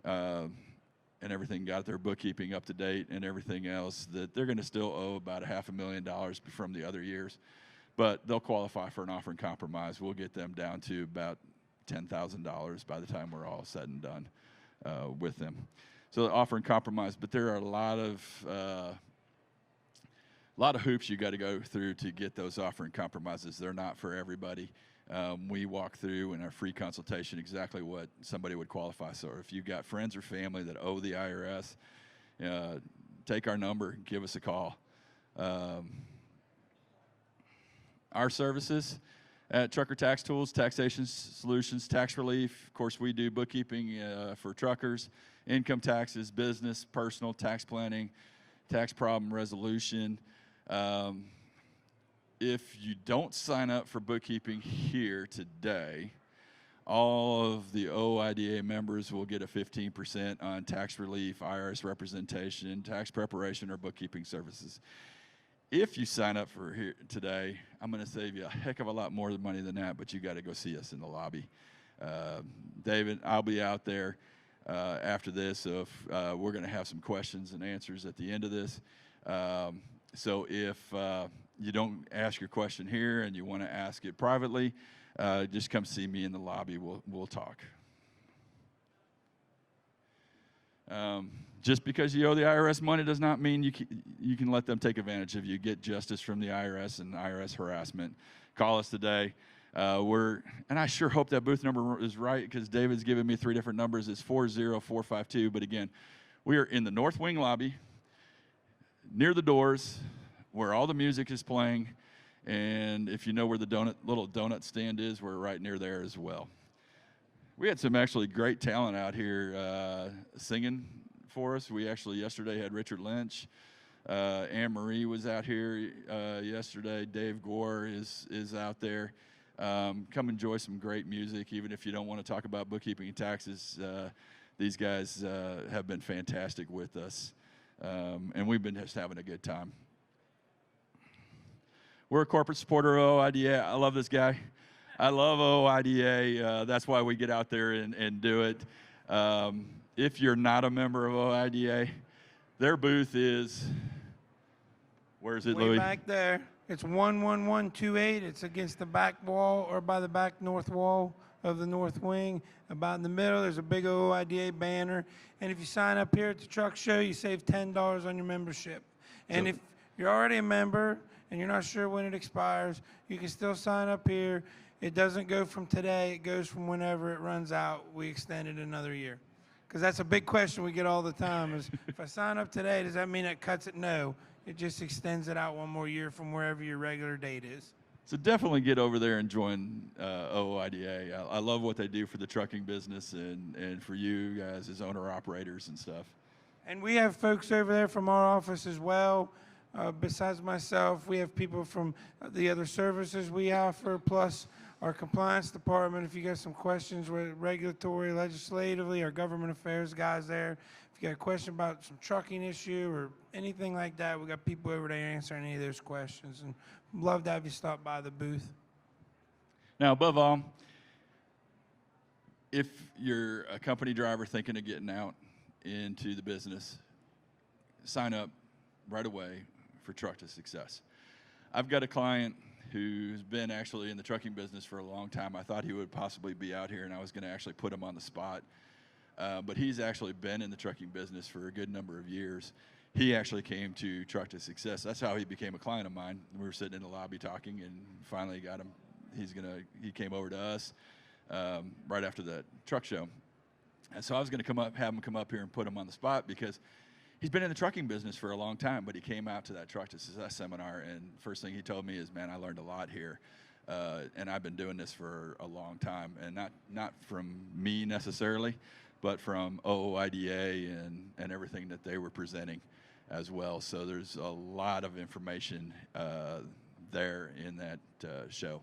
and everything, got their bookkeeping up to date and everything else, that they're going to still owe about $500,000 from the other years. But they'll qualify for an offer in compromise. We'll get them down to about $10,000 by the time we're all said and done with them. So the offer in compromise, but there are a lot of hoops you got to go through to get those offer in compromises. They're not for everybody. We walk through in our free consultation exactly what somebody would qualify. So if you've got friends or family that owe the IRS, take our number, give us a call. Our services at Trucker Tax Tools, Taxation Solutions, Tax Relief. Of course, we do bookkeeping for truckers, income taxes, business, personal, tax planning, tax problem resolution. If you don't sign up for bookkeeping here today, all of the OIDA members will get a 15% on tax relief, IRS representation, tax preparation, or bookkeeping services. If you sign up for here today, I'm going to save you a heck of a lot more money than that, but you got to go see us in the lobby. David, I'll be out there after this, so if, we're going to have some questions and answers at the end of this. So if you don't ask your question here and you want to ask it privately, just come see me in the lobby. We'll talk. Just because you owe the IRS money does not mean you can let them take advantage of you. Get justice from the IRS and IRS harassment. Call us today. And I sure hope that booth number is right, because David's given me 3 different numbers. It's 40452. But again, we are in the North Wing lobby, near the doors, where all the music is playing. And if you know where the little donut stand is, we're right near there as well. We had some actually great talent out here singing for us. We actually yesterday had Richard Lynch. Anne Marie was out here yesterday. Dave Gore is out there. Come enjoy some great music, even if you don't want to talk about bookkeeping and taxes. These guys have been fantastic with us, and we've been just having a good time. We're a corporate supporter of OIDA. I love this guy. I love OIDA. That's why we get out there and do it. If you're not a member of OIDA, their booth is, where is it, Way Lewie? back there. It's 11128. It's against the back wall, or by the back north wall of the north wing. About in the middle, there's a big OIDA banner. And if you sign up here at the truck show, you save $10 on your membership. And if you're already a member and you're not sure when it expires, you can still sign up here. It doesn't go from today. It goes from whenever it runs out. We extend it another year. Because that's a big question we get all the time is, if I sign up today, does that mean it cuts it? No. It just extends it out one more year from wherever your regular date is. So definitely get over there and join OOIDA. I love what they do for the trucking business and for you guys as owner-operators and stuff. And we have folks over there from our office as well. Besides myself, we have people from the other services we offer, plus our compliance department. If you got some questions with regulatory, legislatively, our government affairs guys there. If you got a question about some trucking issue or anything like that, we got people over there answering any of those questions. And love to have you stop by the booth. Now, above all, if you're a company driver thinking of getting out into the business, sign up right away for Truck to Success. I've got a client who's been actually in the trucking business for a long time. I thought he would possibly be out here, and I was going to actually put him on the spot. But he's actually been in the trucking business for a good number of years. He actually came to Truck to Success. That's how he became a client of mine. We were sitting in the lobby talking, and finally got him. He came over to us right after that truck show. And so I was going to have him come up here and put him on the spot because he's been in the trucking business for a long time, but he came out to that Truck to Success seminar, and first thing he told me is, man, I learned a lot here. And I've been doing this for a long time, and not from me necessarily, but from OOIDA and everything that they were presenting as well. So there's a lot of information there in that show.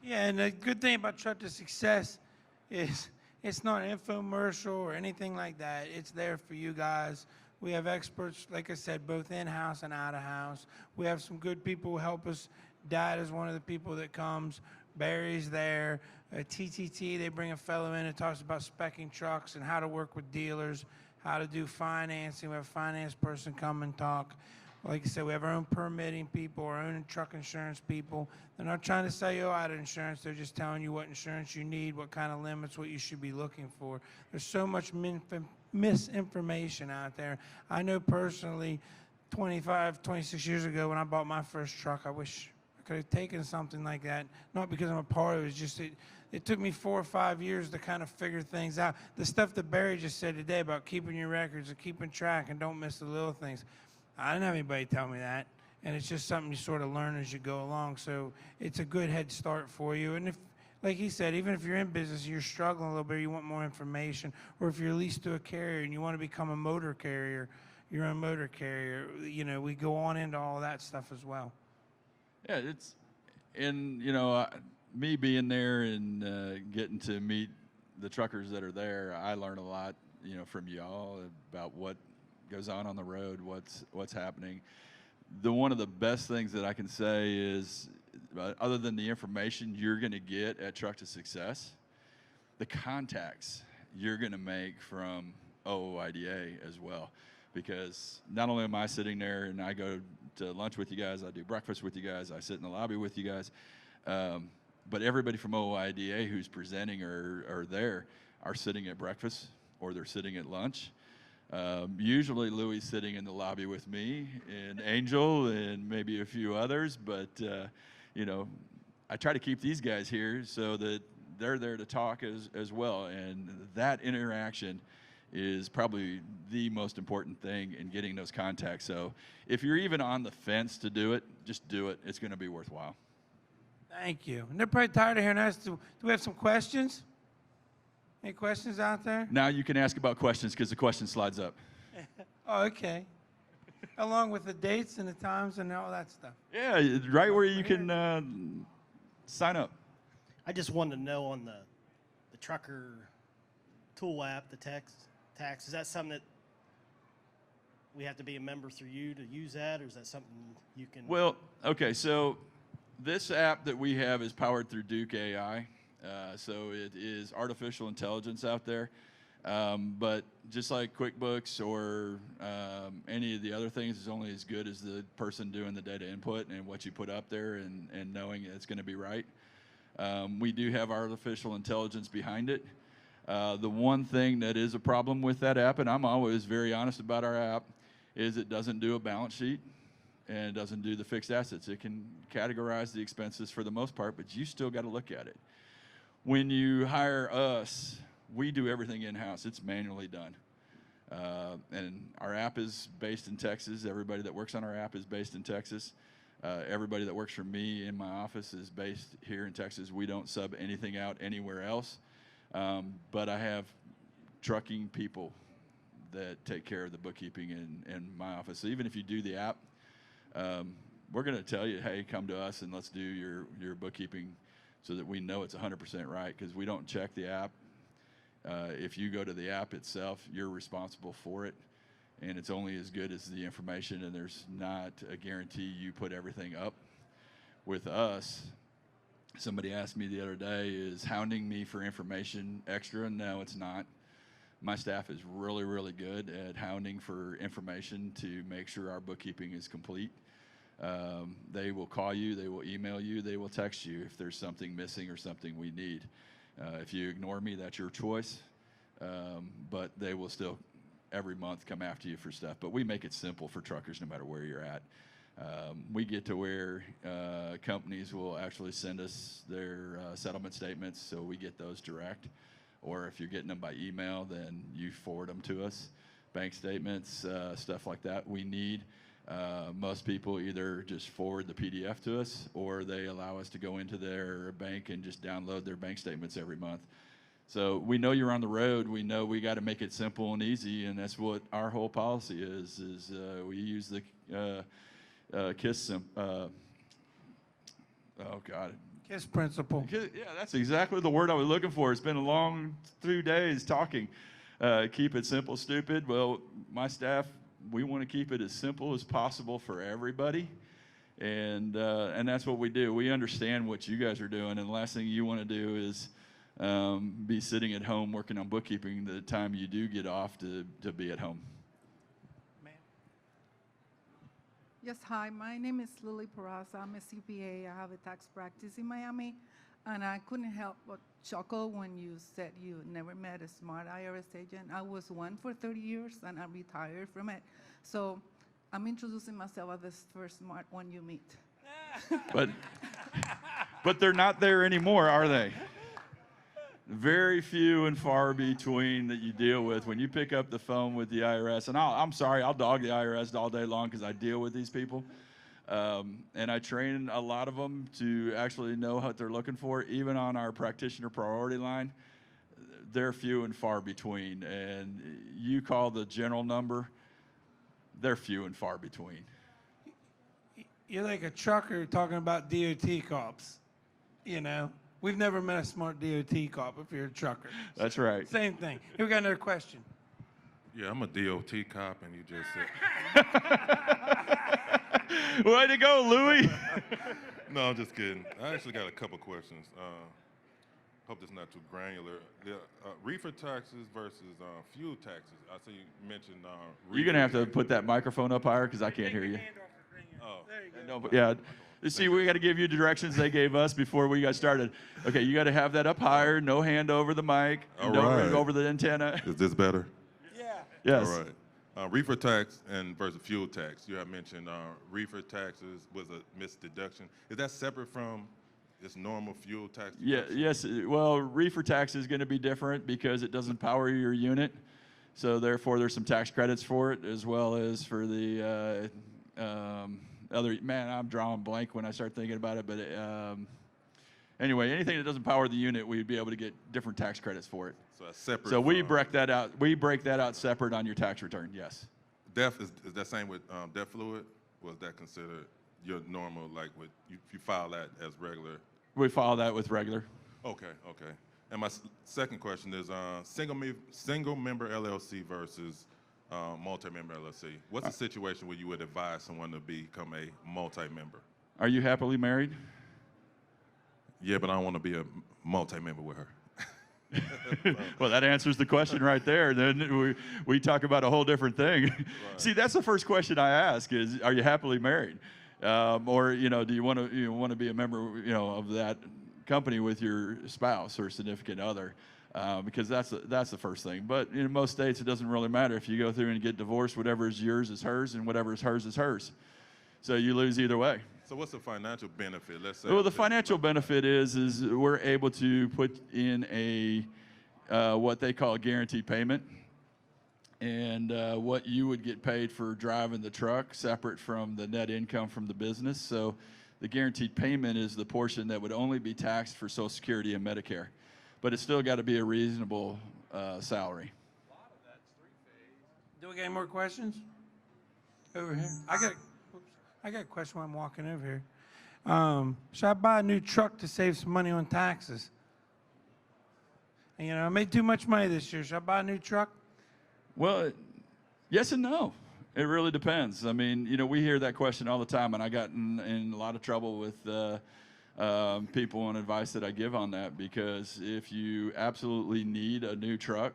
Yeah, and the good thing about Truck to Success is it's not an infomercial or anything like that. It's there for you guys. We have experts, like I said, both in-house and out-of-house. We have some good people who help us. Dad is one of the people that comes. Barry's there. TTT, they bring a fellow in and talks about speccing trucks and how to work with dealers, how to do financing. We have a finance person come and talk. Like I said, we have our own permitting people, our own truck insurance people. They're not trying to sell you out of insurance. They're just telling you what insurance you need, what kind of limits, what you should be looking for. There's so much misinformation out there. I know personally, 25, 26 years ago when I bought my first truck, I wish I could have taken something like that. Not because I'm a part of it, it's just it took me 4 or 5 years to kind of figure things out. The stuff that Barry just said today about keeping your records and keeping track and don't miss the little things. I didn't have anybody tell me that, and it's just something you sort of learn as you go along. So it's a good head start for you. And if, like he said, even if you're in business, you're struggling a little bit, you want more information, or if you're leased to a carrier and you want to become a motor carrier, your own motor carrier, you know, we go on into all that stuff as well. Yeah, it's, and you know, me being there and getting to meet the truckers that are there, I learn a lot, you know, from y'all about what goes on the road, what's happening. One of the best things that I can say is, other than the information you're going to get at Truck to Success, the contacts you're going to make from OOIDA as well. Because not only am I sitting there and I go to lunch with you guys, I do breakfast with you guys, I sit in the lobby with you guys, but everybody from OOIDA who's presenting or there are sitting at breakfast or they're sitting at lunch. Usually Louie's sitting in the lobby with me and Angel and maybe a few others, but you know, I try to keep these guys here so that they're there to talk as well, and that interaction is probably the most important thing in getting those contacts. So if you're even on the fence to do it, just do it. It's going to be worthwhile. Thank you. And they're probably tired of hearing us. Do we have some questions? Any questions out there? Now you can ask about questions because the question slides up. Oh, okay. Along with the dates and the times and all that stuff. Yeah, right where you can sign up. I just wanted to know on the trucker tool app, the tax, is that something that we have to be a member through you to use that, or is that something you can? Well, okay, so this app that we have is powered through Duke AI. So it is artificial intelligence out there. But just like QuickBooks or any of the other things, is only as good as the person doing the data input and what you put up there and knowing it's going to be right. We do have artificial intelligence behind it. The one thing that is a problem with that app, and I'm always very honest about our app, is it doesn't do a balance sheet. and it doesn't do the fixed assets. It can categorize the expenses for the most part, but you still got to look at it. When you hire us, we do everything in-house. It's manually done. And our app is based in Texas. Everybody that works on our app is based in Texas. Everybody that works for me in my office is based here in Texas. We don't sub anything out anywhere else. But I have trucking people that take care of the bookkeeping in my office. So even if you do the app, we're going to tell you, hey, come to us and let's do your bookkeeping so that we know it's 100% right, because we don't check the app. If you go to the app itself, you're responsible for it, and it's only as good as the information, and there's not a guarantee you put everything up. With us, somebody asked me the other day, is hounding me for information extra? No, it's not. My staff is really, really good at hounding for information to make sure our bookkeeping is complete. They will call you, they will email you, they will text you if there's something missing or something we need. If you ignore me, that's your choice, but they will still every month come after you for stuff. But we make it simple for truckers no matter where you're at. We get to where companies will actually send us their settlement statements, so we get those direct. Or if you're getting them by email, then you forward them to us. Bank statements, stuff like that we need. Most people either just forward the PDF to us, or they allow us to go into their bank and just download their bank statements every month. So we know you're on the road. We know we got to make it simple and easy, and that's what our whole policy is we use the KISS, oh God. KISS principle. Yeah, that's exactly the word I was looking for. It's been a long 2 days talking. Keep it simple, stupid. Well, my staff, we want to keep it as simple as possible for everybody, and that's what we do. We understand what you guys are doing, and the last thing you want to do is be sitting at home working on bookkeeping the time you do get off to be at home. Yes, hi, my name is Lily Peraza. I'm a CPA. I have a tax practice in Miami, and I couldn't help but chuckle when you said you never met a smart IRS agent. I was one for 30 years, and I retired from it. So I'm introducing myself as the first smart one you meet. But they're not there anymore, are they? Very few and far between that you deal with when you pick up the phone with the IRS. And I'm sorry, I'll dog the IRS all day long because I deal with these people. And I train a lot of them to actually know what they're looking for. Even on our practitioner priority line, they're few and far between. And you call the general number, they're few and far between. You're like a trucker talking about DOT cops, you know? We've never met a smart DOT cop if you're a trucker. That's right. Same thing. Here we got another question. Yeah, I'm a DOT cop, and you just said. Way to go, Lewie. No, I'm just kidding. I actually got a couple questions. Hope this is not too granular. The reefer taxes versus fuel taxes. I see you mentioned. You're gonna have to put that microphone up higher because I can't hear you. Oh, There you go. No, but yeah. See, we got to give you directions they gave us before we got started. Okay, you got to have that up higher, no hand over the mic, All no right. hand over the antenna. is this better? Yeah. Yes. All right. Reefer tax and versus fuel tax. You have mentioned reefer taxes was a missed deduction. Is that separate from its normal fuel tax? Yeah. Yes. Well, reefer tax is going to be different because it doesn't power your unit, so therefore there's some tax credits for it as well as for the other. Man, I'm drawing blank when I start thinking about it, but anyway, anything that doesn't power the unit, we'd be able to get different tax credits for it. So that's separate. So we from, break that out. We break that out separate on your tax return. Yes. DEF is that same with DEF fluid? Was that considered your normal, like with you file that as regular? We follow that with regular. Okay. And my second question is single member LLC versus multi-member LLC. What's the situation where you would advise someone to become a multi-member? Are you happily married? Yeah, but I don't want to be a multi-member with her. Well, that answers the question right there. Then we talk about a whole different thing. Right. See, that's the first question I ask is, are you happily married? Or, do you want to be a member, of that company with your spouse or significant other? Because that's the first thing. But in most states, it doesn't really matter. If you go through and get divorced, whatever is yours is hers, and whatever is hers is hers. So you lose either way. So what's the financial benefit? Let's say. Well, the financial benefit is we're able to put in a what they call a guaranteed payment, and what you would get paid for driving the truck separate from the net income from the business. So the guaranteed payment is the portion that would only be taxed for Social Security and Medicare, but it's still got to be a reasonable salary. Do we get any more questions? Over here. I got a question while I'm walking over here. Should I buy a new truck to save some money on taxes? And, you know, I made too much money this year. Should I buy a new truck? Well, yes and no. It really depends. I mean, you know, we hear that question all the time, and I got in a lot of trouble with people and advice that I give on that, because if you absolutely need a new truck,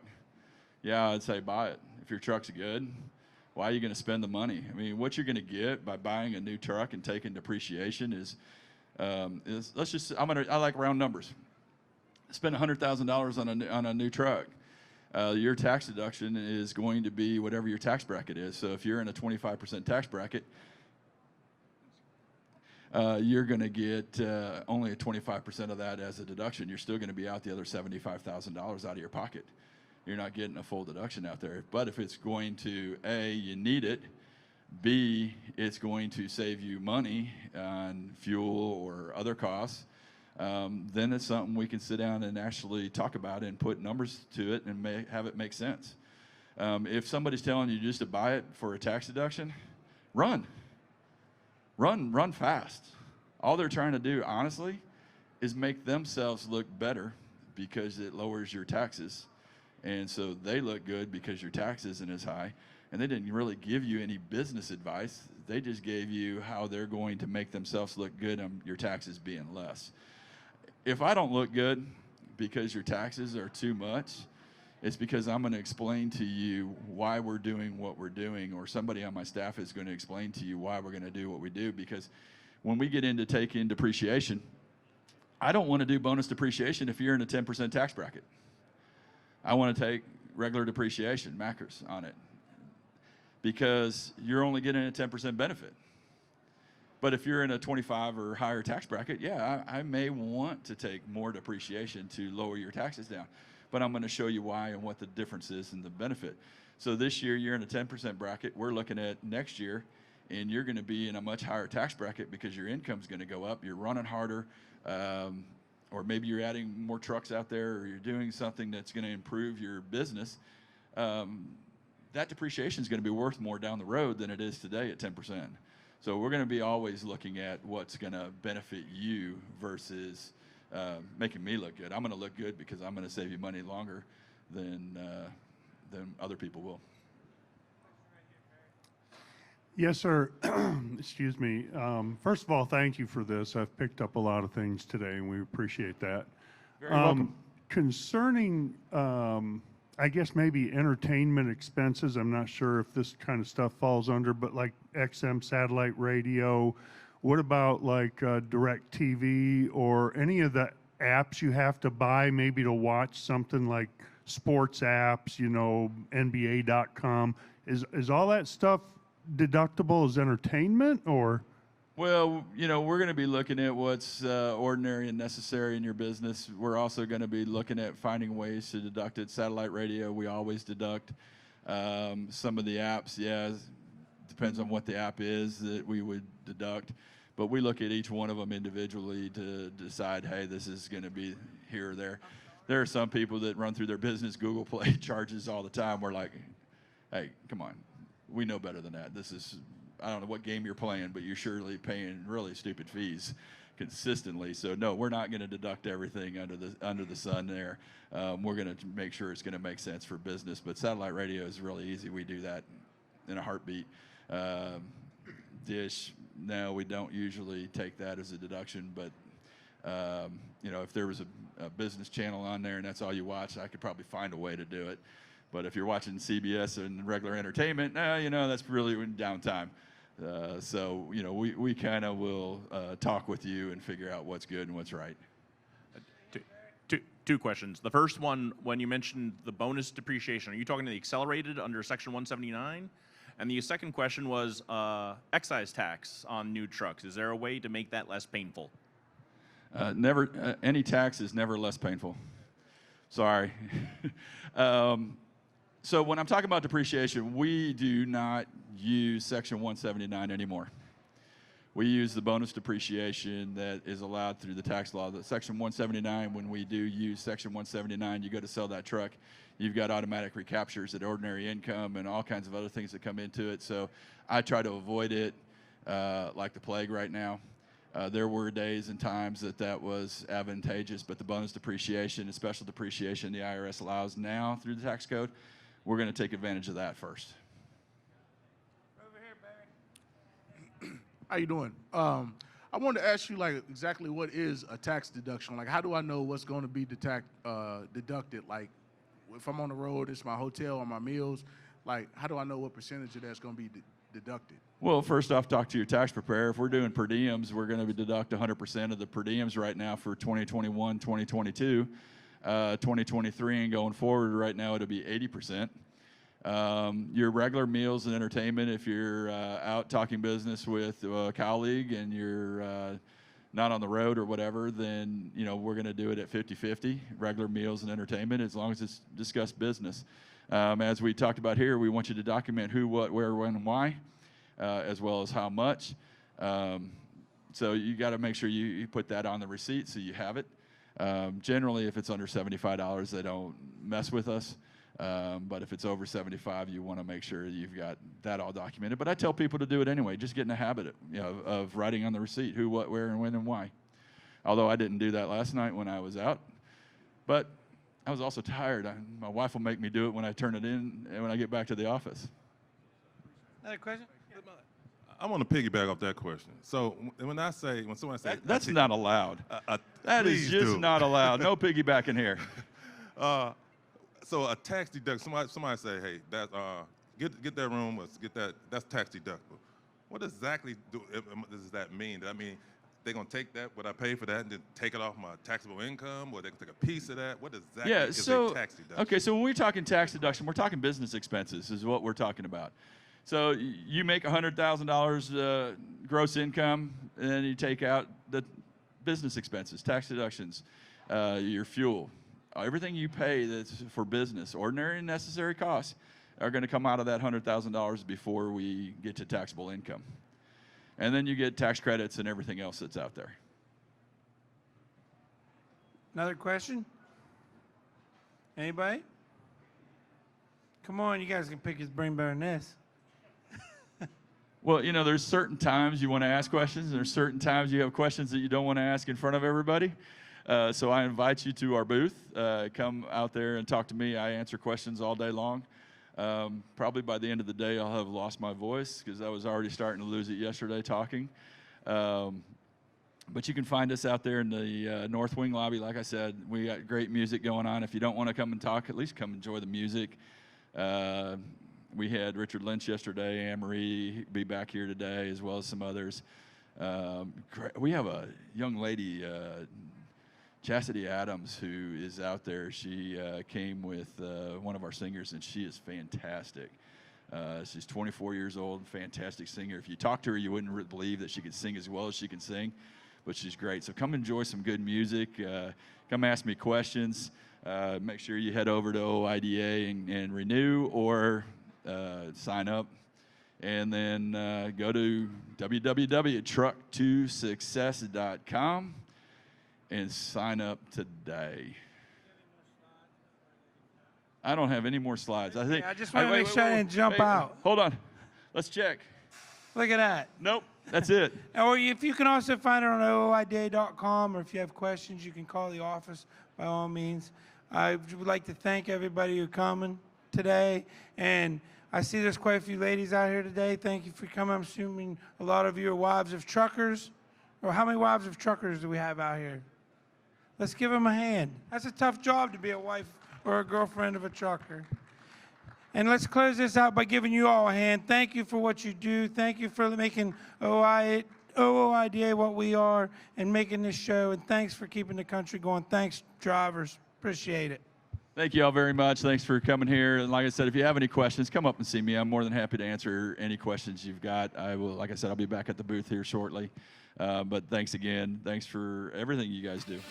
yeah, I'd say buy it. If your truck's good, why are you going to spend the money? I mean, what you're going to get by buying a new truck and taking depreciation is let's just, I like round numbers. Spend $100,000 on a new truck. Your tax deduction is going to be whatever your tax bracket is. So if you're in a 25% tax bracket, you're going to get only a 25% of that as a deduction. You're still going to be out the other $75,000 out of your pocket. You're not getting a full deduction out there. But if it's going to, A, you need it, B, it's going to save you money on fuel or other costs, then it's something we can sit down and actually talk about and put numbers to it and have it make sense. If somebody's telling you just to buy it for a tax deduction, run fast. All they're trying to do, honestly, is make themselves look better because it lowers your taxes. And so they look good because your tax isn't as high. And they didn't really give you any business advice. They just gave you how they're going to make themselves look good on your taxes being less. If I don't look good because your taxes are too much, it's because I'm going to explain to you why we're doing what we're doing, or somebody on my staff is going to explain to you why we're going to do what we do. Because when we get into taking depreciation, I don't want to do bonus depreciation if you're in a 10% tax bracket. I want to take regular depreciation, MACRS, on it, because you're only getting a 10% benefit. But if you're in a 25 or higher tax bracket, yeah, I may want to take more depreciation to lower your taxes down. But I'm going to show you why and what the difference is in the benefit. So this year, you're in a 10% bracket. We're looking at next year, and you're going to be in a much higher tax bracket because your income's going to go up. You're running harder, or maybe you're adding more trucks out there, or you're doing something that's going to improve your business. That depreciation is going to be worth more down the road than it is today at 10%. So we're going to be always looking at what's going to benefit you versus making me look good. I'm going to look good because I'm going to save you money longer than other people will. Yes, sir. Excuse me. First of all, thank you for this. I've picked up a lot of things today, and we appreciate that. Very welcome. Concerning, I guess maybe entertainment expenses, I'm not sure if this kind of stuff falls under, but like XM satellite radio, what about like direct TV or any of the apps you have to buy maybe to watch something like sports apps, you know, NBA.com? Is all that stuff deductible as entertainment, or? Well, you know, we're going to be looking at what's ordinary and necessary in your business. We're also going to be looking at finding ways to deduct it. Satellite radio, we always deduct. Some of the apps, yeah, depends on what the app is that we would deduct. But we look at each one of them individually to decide, hey, this is going to be here or there. There are some people that run through their business Google Play charges all the time. We're like, hey, come on. We know better than that. This is, I don't know what game you're playing, but you're surely paying really stupid fees consistently. So no, we're not going to deduct everything under the sun there. We're going to make sure it's going to make sense for business. But satellite radio is really easy. We do that in a heartbeat. Dish, no, we don't usually take that as a deduction. But you know, if there was a business channel on there and that's all you watch, I could probably find a way to do it. But if you're watching CBS and regular entertainment, you know, that's really downtime. So, you know, we kind of will talk with you and figure out what's good and what's right. Two questions. The first one, when you mentioned the bonus depreciation, are you talking to the accelerated under Section 179? And the second question was excise tax on new trucks. Is there a way to make that less painful? Never. Any tax is never less painful. Sorry. So when I'm talking about depreciation, we do not use Section 179 anymore. We use the bonus depreciation that is allowed through the tax law. The Section 179, when we do use Section 179, you go to sell that truck, you've got automatic recaptures at ordinary income and all kinds of other things that come into it. So I try to avoid it like the plague right now. There were days and times that was advantageous, but the bonus depreciation and special depreciation the IRS allows now through the tax code, we're going to take advantage of that first. Over here, Barry. How you doing? I wanted to ask you, like, exactly what is a tax deduction? Like, how do I know what's going to be deducted? Like, if I'm on the road, it's my hotel or my meals. Like, how do I know what percentage of that's going to be deducted? Well, first off, talk to your tax preparer. If we're doing per diems, we're going to deduct 100% of the per diems right now for 2021, 2022. 2023 and going forward, right now it'll be 80%. Your regular meals and entertainment, if you're out talking business with a colleague and you're not on the road or whatever, then we're going to do it at 50-50, regular meals and entertainment, as long as it's discussed business. As we talked about here, we want you to document who, what, where, when, and why, as well as how much. So you got to make sure you put that on the receipt so you have it. Generally, if it's under $75, they don't mess with us. But if it's over 75, you want to make sure you've got that all documented. But I tell people to do it anyway. Just get in the habit of writing on the receipt who, what, where, and when, and why. Although I didn't do that last night when I was out. But I was also tired. My wife will make me do it when I turn it in and when I get back to the office. Another question? I want to piggyback off that question. So when someone says That's not allowed. That is just not allowed. No piggybacking here. So a tax deduction. Somebody say, hey, that's get that room. That's tax deductible. What exactly does that mean? Does that mean they're gonna take that, what I pay for that, and then take it off my taxable income, or they can take a piece of that? What exactly is a tax deduction? Okay, so when we're talking tax deduction, we're talking business expenses is what we're talking about. So you make $100,000 gross income, and then you take out the business expenses, tax deductions, your fuel, everything you pay that's for business, ordinary and necessary costs, are going to come out of that $100,000 before we get to taxable income. And then you get tax credits and everything else that's out there. Another question? Anybody? Come on, you guys can pick his brain better than this. Well, there's certain times you want to ask questions, and there's certain times you have questions that you don't want to ask in front of everybody. So I invite you to our booth. Come out there and talk to me. I answer questions all day long. Probably by the end of the day, I'll have lost my voice because I was already starting to lose it yesterday talking. But you can find us out there in the North Wing lobby. Like I said, we got great music going on. If you don't want to come and talk, at least come enjoy the music. We had Richard Lynch yesterday, Anne-Marie be back here today, as well as some others. We have a young lady, Chastity Adams, who is out there. She came with one of our singers, and she is fantastic. She's 24 years old, fantastic singer. If you talk to her, you wouldn't believe that she could sing as well as she can sing, but she's great. So come enjoy some good music. Come ask me questions. Make sure you head over to OIDA and renew, or sign up, and then go to www.truck2success.com and sign up today. I don't have any more slides. I think I just want to make sure I didn't jump out. Hold on. Let's check. Look at that. Nope. That's it. Or if you can also find it on OOIDA.com, or if you have questions, you can call the office by all means. I would like to thank everybody who's coming today, and I see there's quite a few ladies out here today. Thank you for coming. I'm assuming a lot of you are wives of truckers. Or how many wives of truckers do we have out here? Let's give them a hand. That's a tough job to be a wife or a girlfriend of a trucker. And let's close this out by giving you all a hand. Thank you for what you do. Thank you for making OOIDA what we are and making this show. And thanks for keeping the country going. Thanks, drivers. Appreciate it. Thank you all very much. Thanks for coming here. And like I said, if you have any questions, come up and see me. I'm more than happy to answer any questions you've got. I will, like I said, I'll be back at the booth here shortly. But thanks again. Thanks for everything you guys do.